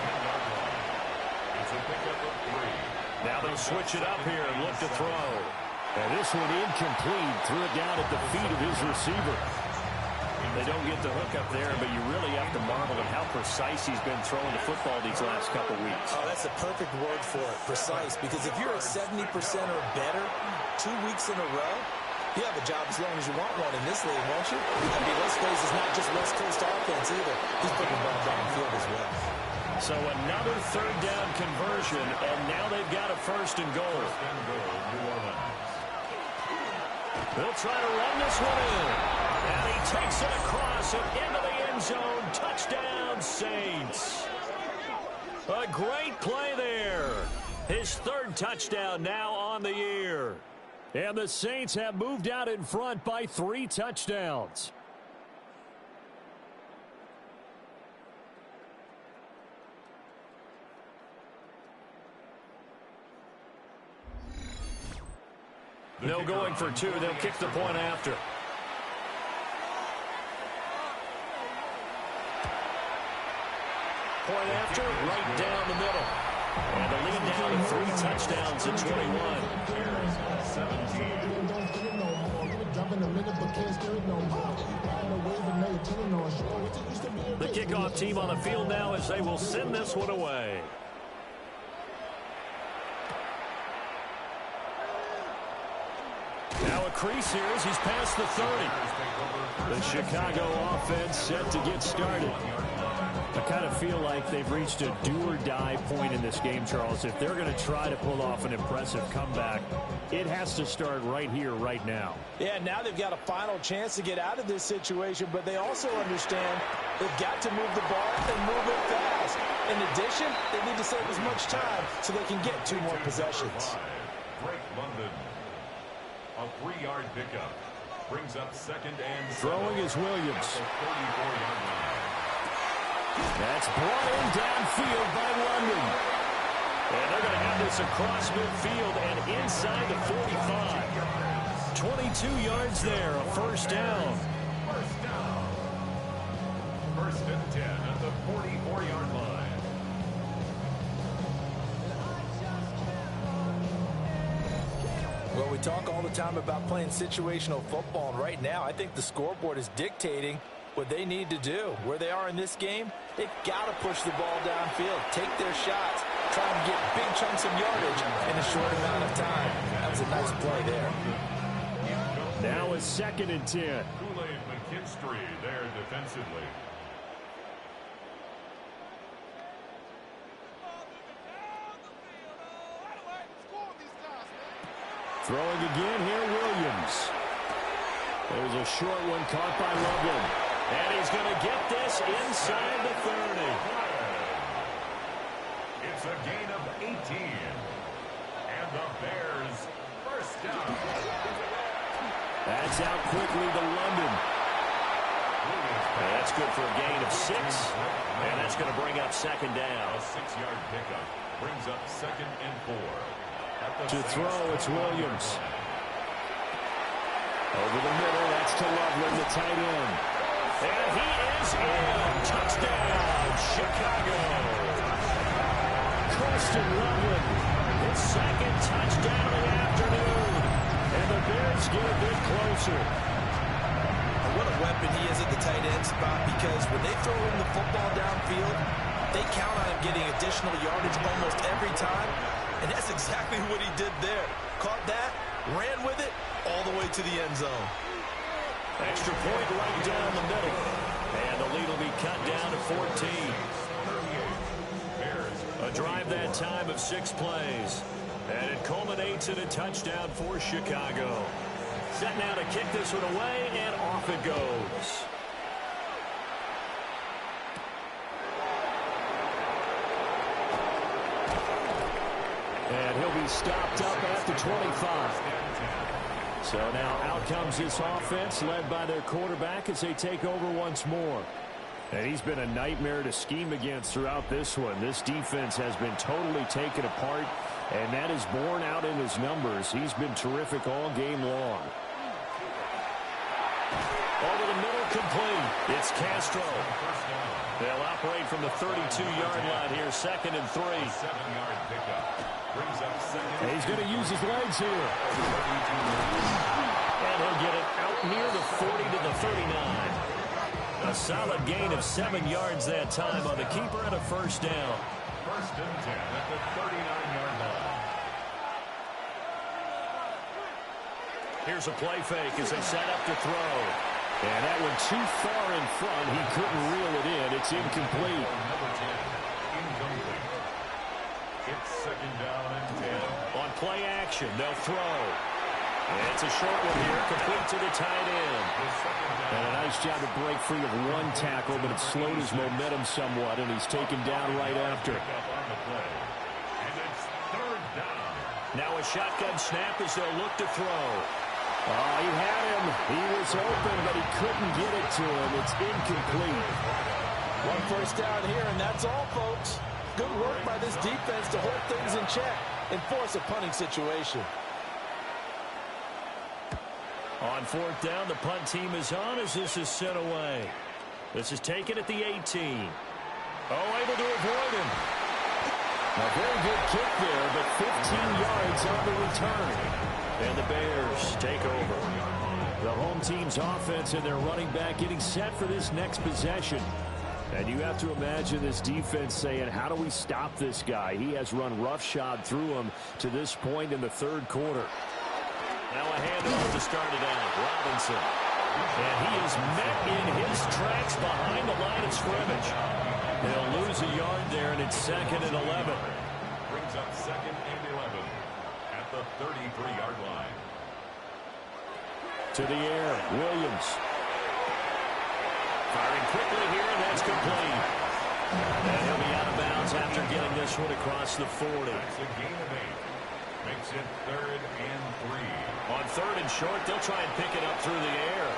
It's a pickup of 3. Now they'll switch it up here and look to throw. And this one incomplete. Threw it down at the feet of his receiver. They don't get the hook up there, but you really have to marvel at how precise he's been throwing the football these last couple weeks. Oh, that's the perfect word for it, precise. Because if you're at 70% or better 2 weeks in a row, you have a job as long as you want one in this league, won't you? I mean, let's face it, it's not just West Coast offense either. He's putting the ball downfield as well. So another third down conversion, and now they've got a first and goal. New Orleans. They'll try to run this one in. And he takes it across and into the end zone. Touchdown, Saints. A great play there. His third touchdown now on the year. And the Saints have moved out in front by 3 touchdowns. No going for 2. They'll kick the point after. Point after, right down the middle. And the lead down to 3 touchdowns at 21. The kickoff team on the field now as they will send this one away. Now a crease here as he's past the 30. The Chicago offense set to get started. I kind of feel like they've reached a do-or-die point in this game, Charles. If they're going to try to pull off an impressive comeback, it has to start right here, right now. Yeah, now they've got a final chance to get out of this situation, but they also understand they've got to move the ball and move it fast. In addition, they need to save as much time so they can get 2 more possessions. Drake London, a 3-yard pickup, brings up 2nd and 7. Throwing is Williams. 34-yard line. That's brought in downfield by London. And they're going to have this across midfield and inside the 45. 22 yards there, a first down. First down. 1st and 10 at the 44-yard line. Well, we talk all the time about playing situational football, and right now I think the scoreboard is dictating what they need to do. Where they are in this game, they've got to push the ball downfield, take their shots, try and get big chunks of yardage in a short amount of time. That was a nice play there. Now a 2nd and 10. Kool-Aid McKinstry there defensively. Throwing again here, Williams. There's a short one caught by Loveland. And he's going to get this inside the 30. It's a gain of 18. And the Bears first down. That's out quickly to London. And that's good for a gain of 6. And that's going to bring up 2nd down. A 6-yard pickup brings up 2nd and 4. To throw, it's Williams. Over the middle, that's to Loveland, the tight end. And he is in. Touchdown, Chicago. Preston Loveland, His 2nd touchdown of the afternoon. and the Bears get a bit closer. What a weapon he is at the tight end spot, because when they throw him the football downfield, they count on him getting additional yardage almost every time, and that's exactly what he did there. Caught that, ran with it, all the way to the end zone. Extra point right down the middle. And the lead will be cut down to 14. A drive that time of 6 plays. And it culminates in a touchdown for Chicago. Set now to kick this one away, and off it goes. And he'll be stopped up at the 25. So now out comes this offense, led by their quarterback as they take over once more. And he's been a nightmare to scheme against throughout this one. This defense has been totally taken apart, and that is borne out in his numbers. He's been terrific all game long. Over the middle, complete. It's Castro. They'll operate from the 32-yard line here, 2nd and 3. 7-yard pickup brings up 2nd. And he's going to use his legs here. And he'll get it out near the 40 to the 39. A solid gain of 7 yards that time on the keeper and a first down. 1st and 10 at the 39-yard line. Here's a play fake as they set up to throw. And that one too far in front. He couldn't reel it in. It's incomplete. Number 10, incomplete. It's 2nd down and 10. On play action, they'll throw. And it's a short one here, complete to the tight end. And a nice job to break free of one tackle, but it slowed his momentum somewhat, and he's taken down right after. And it's 3rd down. Now a shotgun snap as they'll look to throw. Oh, he had him. He was open, but he couldn't get it to him. It's incomplete. One first down here, and that's all, folks. Good work by this defense to hold things in check and force a punting situation. On 4th down, the punt team is on as this is sent away. This is taken at the 18. Oh, able to avoid him. A very good kick there, but 15 yards on the return. And the Bears take over. The home team's offense and their running back getting set for this next possession. And you have to imagine this defense saying, how do we stop this guy? He has run roughshod through him to this point in the 3rd quarter. Now a handoff to start it out. Robinson. And he is met in his tracks behind the line of scrimmage. They'll lose a yard there, and it's 2nd and 11. Brings up 2nd and 11 at the 33-yard line. To the air, Williams. Firing quickly here, and that's complete. And he'll be out of bounds after getting this one across the 40. That's a gain of 8. Makes it 3rd and 3. On 3rd and short, they'll try and pick it up through the air.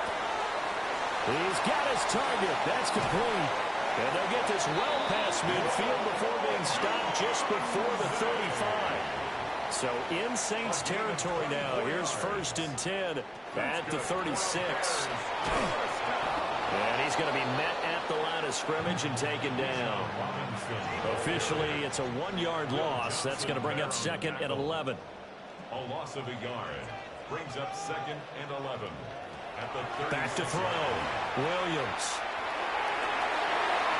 He's got his target. That's complete. And they'll get this well past midfield before being stopped just before the 35. So in Saints territory now. Here's 1st and 10 at the 36. And he's going to be met at the line of scrimmage and taken down. Officially, it's a 1-yard loss. That's going to bring up 2nd and 11. A loss of a yard brings up 2nd and 11 at the 36. Back to throw. Williams.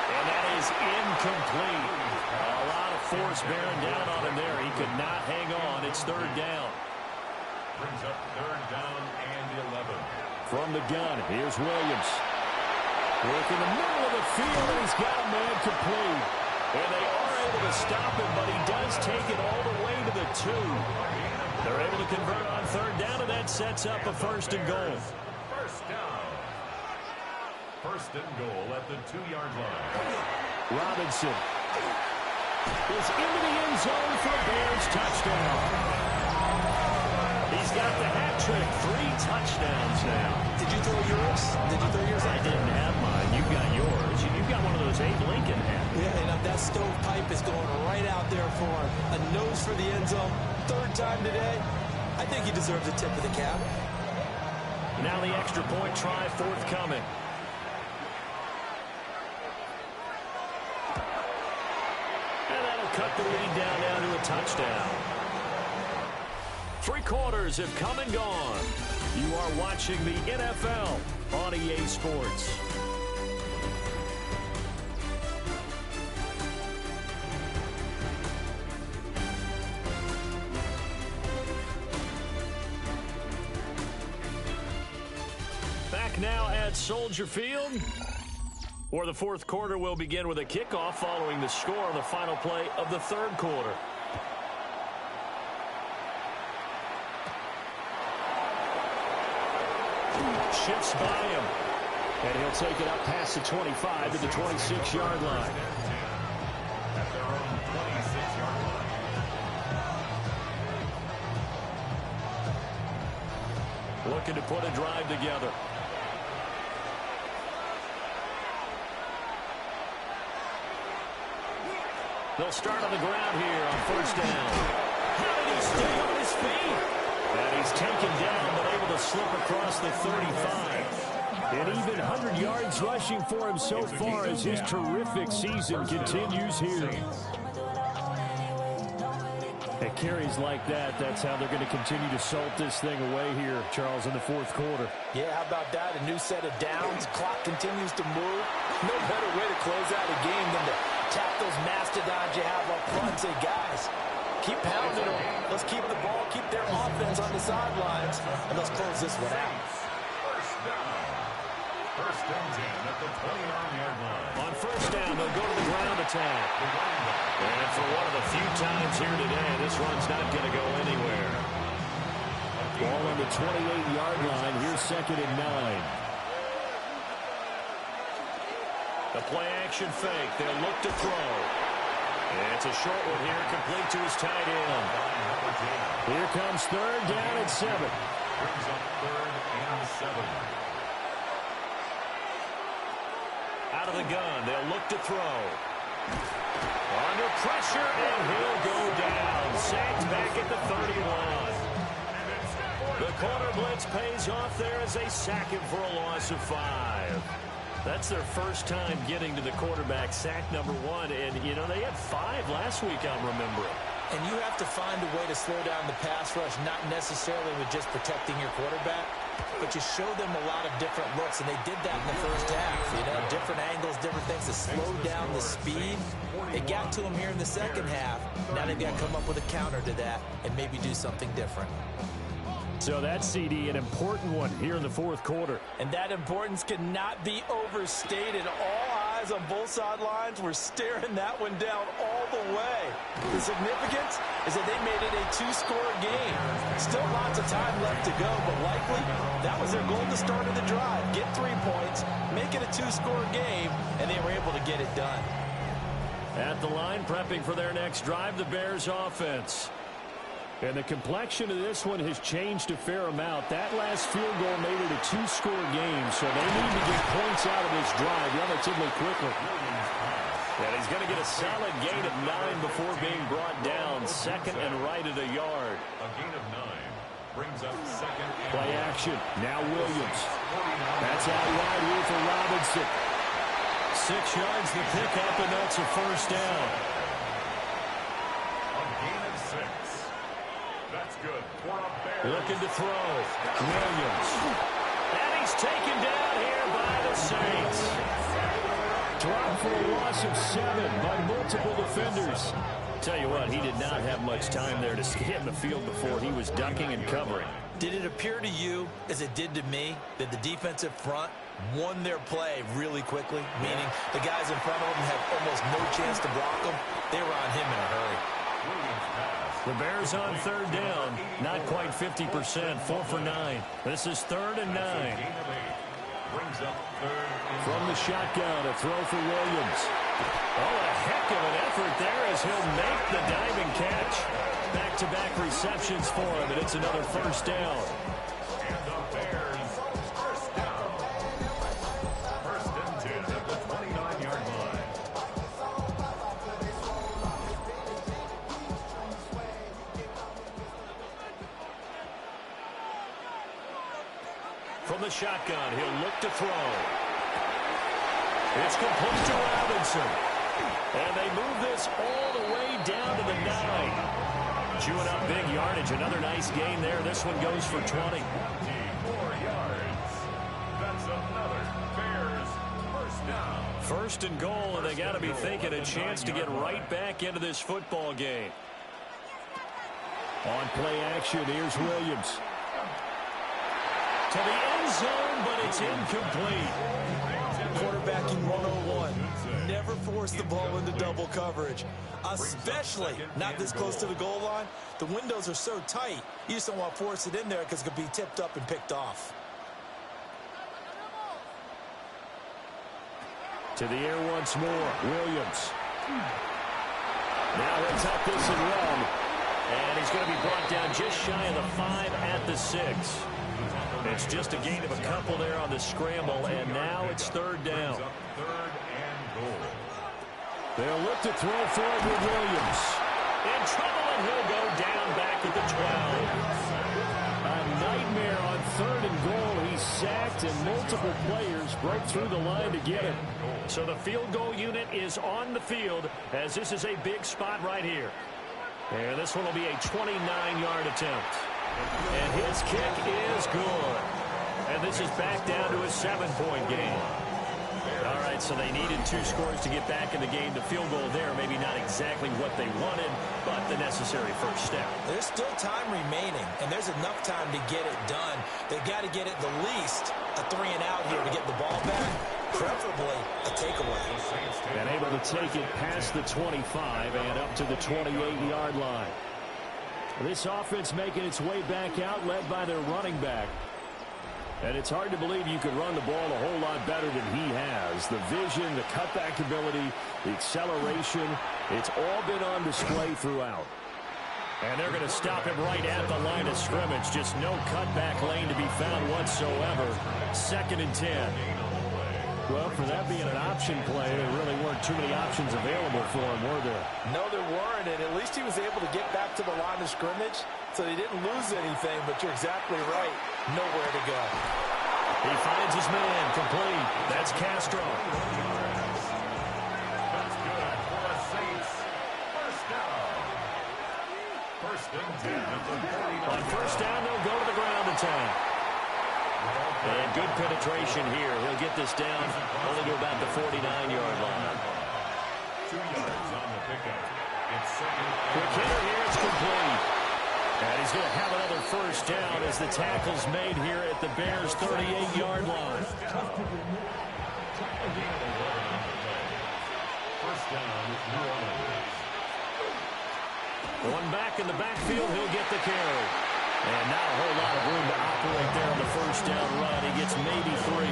And that is incomplete. A lot of force bearing down on him there. He could not hang on. It's 3rd down. Brings up 3rd down and 11. From the gun, here's Williams. Work in the middle of the field, and he's got a man complete. And they are able to stop him, but he does take it all the way to the 2. They're able to convert on 3rd down, and that sets up a 1st and goal. 1st down. 1st and goal at the 2-yard line. Robinson is into the end zone for a Bears touchdown. He's got the hat trick, 3 touchdowns now. Did you throw yours? I didn't have mine. You got yours. You've got one of those Abe Lincoln hats. Yeah, and that stovepipe is going right out there for him. A nose for the end zone. 3rd time today. I think he deserves a tip of the cap. Now the extra point try forthcoming. And that'll cut the lead down now to a touchdown. 3 quarters have come and gone. You are watching the NFL on EA Sports. Back now at Soldier Field, where the 4th quarter will begin with a kickoff following the score on the final play of the 3rd quarter. Shifts by him. And he'll take it up past the 25 to the 26-yard line. At their own 26-yard line. Looking to put a drive together. They'll start on the ground here on 1st down. How did he stay on his feet? And he's taken down, but able to slip across the 35. And even 100 yards rushing for him so far as his terrific season continues here. At carries like that, that's how they're going to continue to salt this thing away here, Charles, in the 4th quarter. Yeah, how about that? A new set of downs. Clock continues to move. No better way to close out a game than to tap those mastodons you have up front and say, guys, keep pounding them. Let's keep the ball, keep their offense on the sidelines, and let's close this one out. 1st down. 1st and 10 at the 29-yard line. On 1st down, they'll go to the ground attack. And for one of the few times here today, this run's not going to go anywhere. Ball on the 28-yard line. Here's 2nd and 9. The play-action fake. They'll look to throw. And it's a short one here, complete to his tight end. Here comes 3rd down and 7. Brings up 3rd and 7. Out of the gun, they'll look to throw. Under pressure, and he'll go down. Sacked back at the 31. The corner blitz pays off there as they sack him for a loss of 5. That's their first time getting to the quarterback, sack number 1. And, you know, they had 5 last week, I'm remembering. And you have to find a way to slow down the pass rush, not necessarily with just protecting your quarterback, but you show them a lot of different looks, and they did that in the first half. You know, different angles, different things to slow down the speed. It got to them here in the second half. Now they've got to come up with a counter to that and maybe do something different. So that's, CD, an important one here in the 4th quarter. And that importance cannot be overstated. All guys on both sidelines were staring that one down all the way. The significance is that they made it a two-score game. Still lots of time left to go, but likely that was their goal at the start of the drive. Get 3 points, make it a two-score game, and they were able to get it done. At the line, prepping for their next drive, the Bears offense. And the complexion of this one has changed a fair amount. That last field goal made it a two-score game, so they need to get points out of this drive relatively quickly. And he's going to get a solid gain of 9 before being brought down. Second and right at a yard. A gain of 9 brings up second and Play action. Now Williams. That's out wide here for Robinson. 6 yards the pickup, and that's a first down. a gain of 6. That's good for a Bears. Looking to throw. Williams. And he's taken down here by the Saints. Dropped for a loss of 7 by multiple defenders. Tell you what, he did not have much time there to get in the field before. He was ducking and covering. Did it appear to you, as it did to me, that the defensive front won their play really quickly? Meaning the guys in front of them had almost no chance to block them. They were on him in a hurry. The Bears on third down. Not quite 50%. 4 for 9. This is 3rd and 9. Brings up 3rd and From the shotgun, a throw for Williams. Oh, a heck of an effort there as he'll make the diving catch. Back-to-back receptions for him, and it's another first down. And the Bears first down. 1st and 10 at the 29-yard line. From the shotgun, he'll look to throw. It's complete to Robinson. And they move this all the way down to the 9. Chewing up big yardage. Another nice gain there. This one goes for 20. 24 yards. That's another Bears first down. 1st and goal, and they got to be thinking a chance to get right back into this football game. On play action, here's Williams. To the end zone, but it's incomplete. Quarterbacking 101. Never force the ball into double coverage, especially not this close to the goal line. The windows are so tight, you just don't want to force it in there because it could be tipped up and picked off. To the air once more, Williams. Now he'll tuck this and run. And he's going to be brought down just shy of the 5 at the 6. It's just a gain of a couple there on the scramble, and now it's 3rd down. 3rd and goal. They'll look to throw forward with Williams. In trouble, and he'll go down back at the 12. A nightmare on 3rd and goal. He's sacked, and multiple players broke through the line to get him. So the field goal unit is on the field, as this is a big spot right here. And this one will be a 29-yard attempt. And his kick is good. And this is back down to a 7-point game. All right, so they needed 2 scores to get back in the game. The field goal there, maybe not exactly what they wanted, but the necessary first step. There's still time remaining, and there's enough time to get it done. They've got to get it the least a 3-and-out here to get the ball back, preferably a takeaway. And able to take it past the 25 and up to the 28-yard line. This offense making its way back out, led by their running back. And it's hard to believe you could run the ball a whole lot better than he has. The vision, the cutback ability, the acceleration, it's all been on display throughout. And they're going to stop him right at the line of scrimmage. Just no cutback lane to be found whatsoever. 2nd and 10. Well, for that being an option play, there really weren't too many options available for him, were there? No, there weren't, and at least he was able to get back to the line of scrimmage, so he didn't lose anything, but you're exactly right. Nowhere to go. He finds his man, complete. That's Castro. That's good for the Saints. First down. 1st and 10 at the 49. On first down, they'll go to the ground attack. And good penetration here. He'll get this down only to about the 49-yard line. 2 yards on the pickup. It's 2nd. Quick hitter here, it's complete. And he's going to have another first down as the tackle's made here at the Bears' 38-yard line. down, New Orleans. One back in the backfield, he'll get the carry. And not a whole lot of room to operate there on the first down run. He gets maybe 3.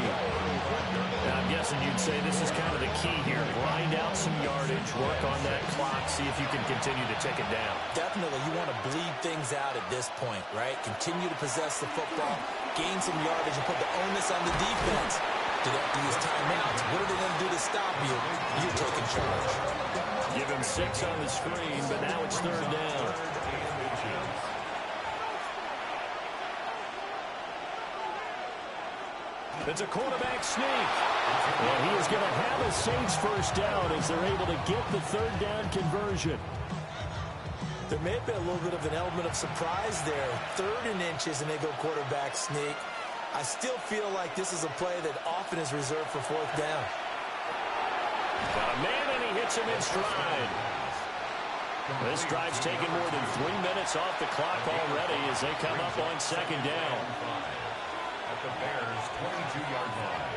Now, I'm guessing you'd say this is kind of the key here. Grind out some yardage, work on that clock, see if you can continue to take it down. Definitely, you want to bleed things out at this point, right? Continue to possess the football, gain some yardage, and put the onus on the defense. Do they have to use timeouts? What are they going to do to stop you? You're taking charge. Give him 6 on the screen, but now it's 3rd down. It's a quarterback sneak. And he is going to have a Saints first down as they're able to get the 3rd down conversion. There may have been a little bit of an element of surprise there. 3rd and inches, and they go quarterback sneak. I still feel like this is a play that often is reserved for 4th down. Got a man, and he hits him in stride. This drive's taken more than 3 minutes off the clock already as they come up on 2nd down. At the Bears' 22-yard line.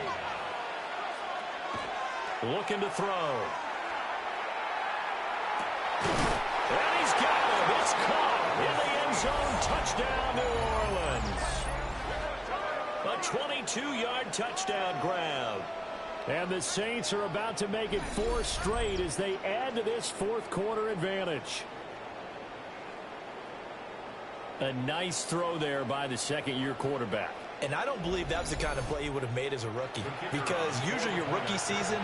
Looking to throw. And he's got him. It's caught in the end zone. Touchdown, New Orleans. A 22-yard touchdown grab. And the Saints are about to make it 4 straight as they add to this 4th quarter advantage. A nice throw there by the second-year quarterback. And I don't believe that's the kind of play he would have made as a rookie, because usually your rookie season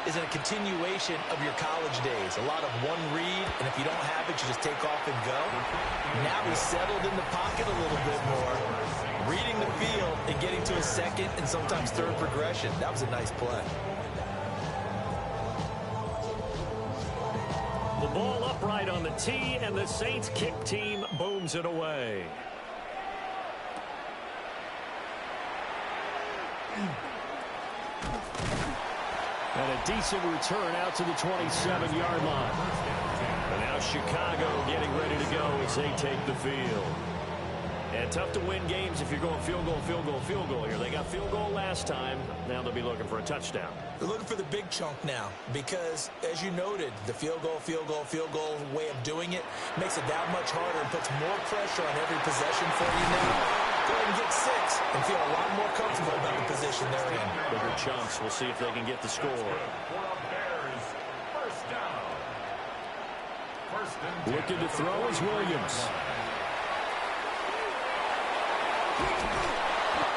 is in a continuation of your college days. A lot of one read, and if you don't have it, you just take off and go. Now he's settled in the pocket a little bit more, reading the field and getting to a 2nd and sometimes 3rd progression. That was a nice play. The ball upright on the tee, and the Saints kick team booms it away. And a decent return out to the 27-yard line. And now Chicago getting ready to go as they take the field. And tough to win games if you're going field goal, field goal, field goal here. They got field goal last time. Now they'll be looking for a touchdown. They're looking for the big chunk now because, as you noted, the field goal way of doing it makes it that much harder and puts more pressure on every possession for you now. Go ahead and get 6 and feel a lot more comfortable about the position they're in. Bigger chunks. We'll see if they can get the score. Looking to throw is Williams.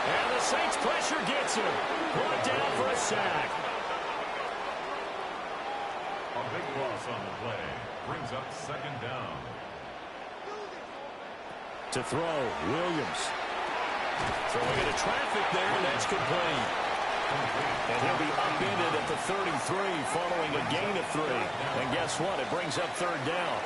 And the Saints pressure gets him. Brought down for a sack. A big loss on the play brings up 2nd down. To throw, Williams. Throwing into traffic there, and that's complete. And he'll be upended at the 33 following a gain of 3. And guess what? It brings up 3rd down.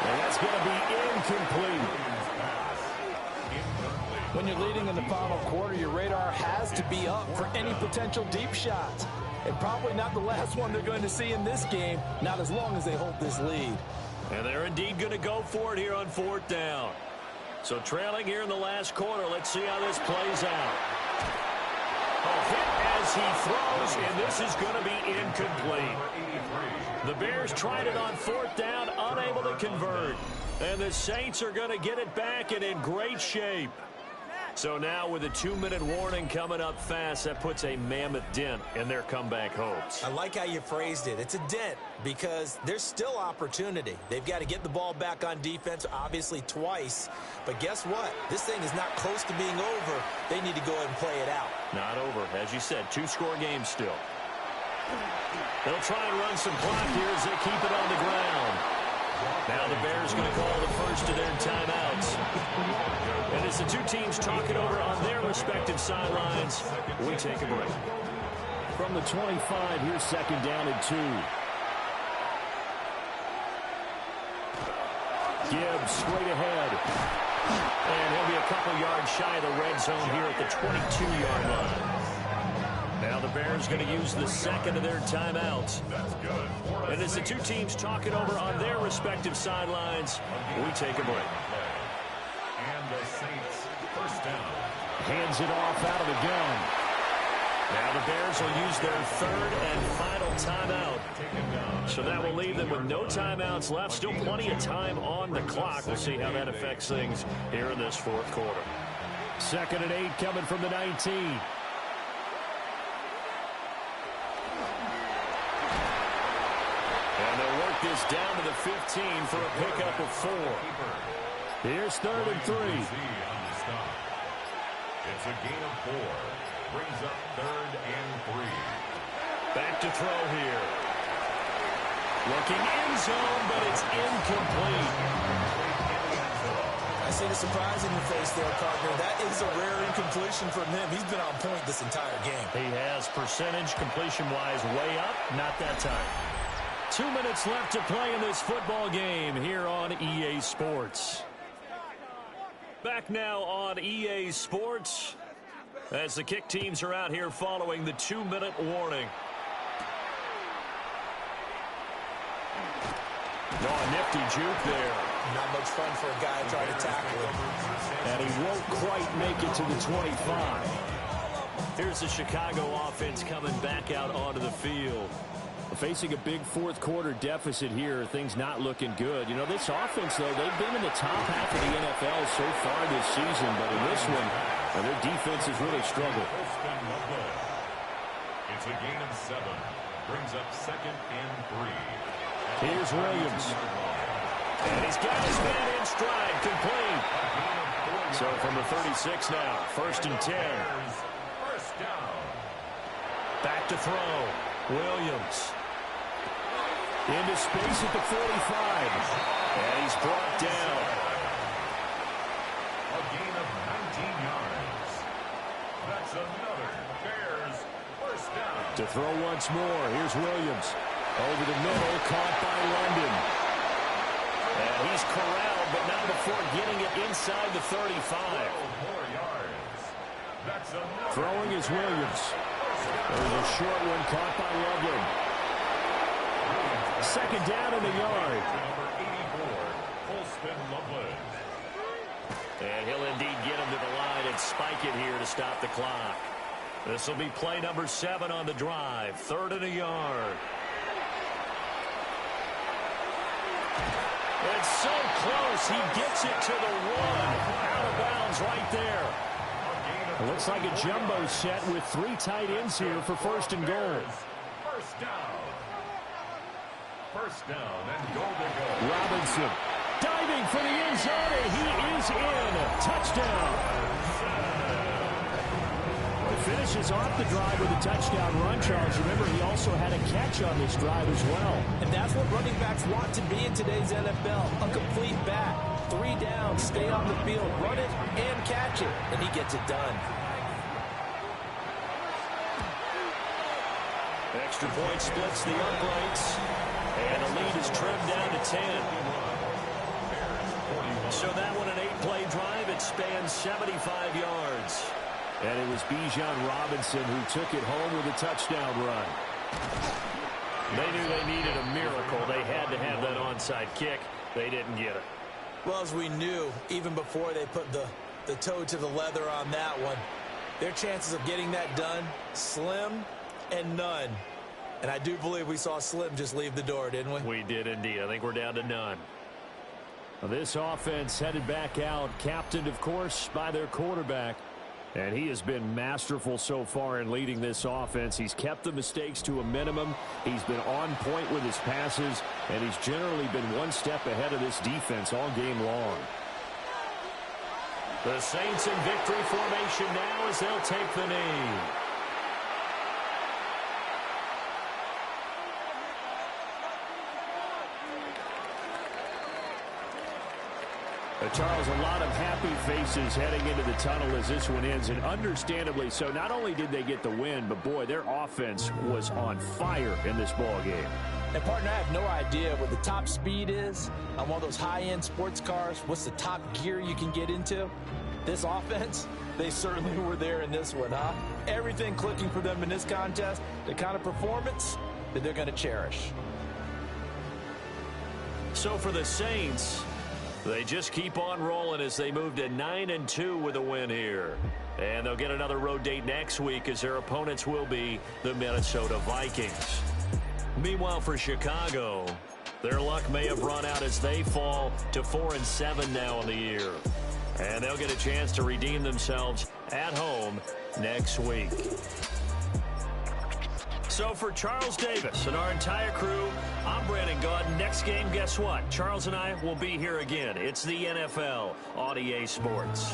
And that's going to be incomplete. When you're leading in the final quarter, your radar has to be up for any potential deep shots. And probably not the last one they're going to see in this game, not as long as they hold this lead. And they're indeed going to go for it here on 4th down. So trailing here in the last quarter, let's see how this plays out. A hit as he throws, and this is going to be incomplete. The Bears tried it on 4th down, unable to convert. And the Saints are going to get it back and in great shape. So now with a 2-minute warning coming up fast, that puts a mammoth dent in their comeback hopes. I like how you phrased it. It's a dent because there's still opportunity. They've got to get the ball back on defense, obviously twice. But guess what? This thing is not close to being over. They need to go ahead and play it out. Not over. As you said, 2-score game still. They'll try and run some clock here as they keep it on the ground. Now the Bears going to call the first of their timeouts. And as the two teams talk it over on their respective sidelines, we take a break. From the 25, here's 2nd down and 2. Gibbs straight ahead. And he'll be a couple yards shy of the red zone here at the 22-yard line. Now the Bears going to use the 2nd of their timeouts. And as the two teams talk it over on their respective sidelines, we take a break. And the Saints first down. Hands it off out of the gun. Now the Bears will use their third and final timeout. So that will leave them with no timeouts left. Still plenty of time on the clock. We'll see how that affects things here in this fourth quarter. 2nd and 8 coming from the 19. And they'll work this down to the 15 for a pickup of 4. Here's 3rd and 3. It's a gain of 4. Brings up 3rd and 3. Back to throw here. Looking end zone, but it's incomplete. I see the surprise in your face there, partner. That is a rare incompletion from him. He's been on point this entire game. He has percentage completion-wise way up. Not that time. 2 minutes left to play in this football game here on EA Sports. Back now on EA Sports as the kick teams are out here following the 2-minute warning. Oh, a nifty juke there. Not much fun for a guy trying to tackle him. And he won't quite make it to the 25. Here's the Chicago offense coming back out onto the field. Facing a big fourth quarter deficit here, things not looking good. You know, this offense, though, they've been in the top half of the NFL so far this season, but in this one, their defense has really struggled. It's a gain of 7. Brings up 2nd and 3. Here's Williams. And he's got his man in stride, complete. So from the 36 now, 1st and 10. First down. Back to throw. Williams. Into space at the 45. And he's brought down. A gain of 19 yards. That's another Bears first down. To throw once more. Here's Williams. Over the middle, caught by London. And he's corralled, but not before getting it inside the 35. 12 more yards. That's another. Throwing is Williams. There's a short one caught by Loveland. 2nd down in the yard. Number 84, Colston Loveland. And he'll indeed get him to the line and spike it here to stop the clock. This will be play number 7 on the drive. 3rd and a yard. It's so close. He gets it to the 1. Out of bounds right there. It looks like a jumbo set with 3 tight ends here for 1st and goal. First down. First down and goal to go. Robinson diving for the end zone, and he is in. Touchdown. He finishes off the drive with a touchdown run, Charles. Remember, he also had a catch on this drive as well. And that's what running backs want to be in today's NFL. A complete back. 3 downs, stay on the field, run it, and catch it. And he gets it done. Extra point splits the uprights. And the lead is trimmed down to 10. So that one, an 8-play drive. It spans 75 yards. And it was Bijan Robinson who took it home with a touchdown run. They knew they needed a miracle. They had to have that onside kick. They didn't get it. Well, as we knew, even before they put the toe to the leather on that one, their chances of getting that done, slim and none. And I do believe we saw Slim just leave the door, didn't we? We did indeed. I think we're down to none. Well, this offense headed back out, captained, of course, by their quarterback. And he has been masterful so far in leading this offense. He's kept the mistakes to a minimum. He's been on point with his passes. And he's generally been one step ahead of this defense all game long. The Saints in victory formation now as they'll take the knee. Charles, a lot of happy faces heading into the tunnel as this one ends, and understandably so. Not only did they get the win, but boy, their offense was on fire in this ball game. And partner, I have no idea what the top speed is on one of those high-end sports cars. What's the top gear you can get into? This offense, they certainly were there in this one, huh? Everything clicking for them in this contest, the kind of performance that they're going to cherish. So for the Saints, they just keep on rolling as they move to 9-2 with a win here. And they'll get another road date next week as their opponents will be the Minnesota Vikings. Meanwhile, for Chicago, their luck may have run out as they fall to 4-7 now in the year. And they'll get a chance to redeem themselves at home next week. So for Charles Davis and our entire crew, I'm Brandon Gaudin. Next game, guess what? Charles and I will be here again. It's the NFL on EA Sports.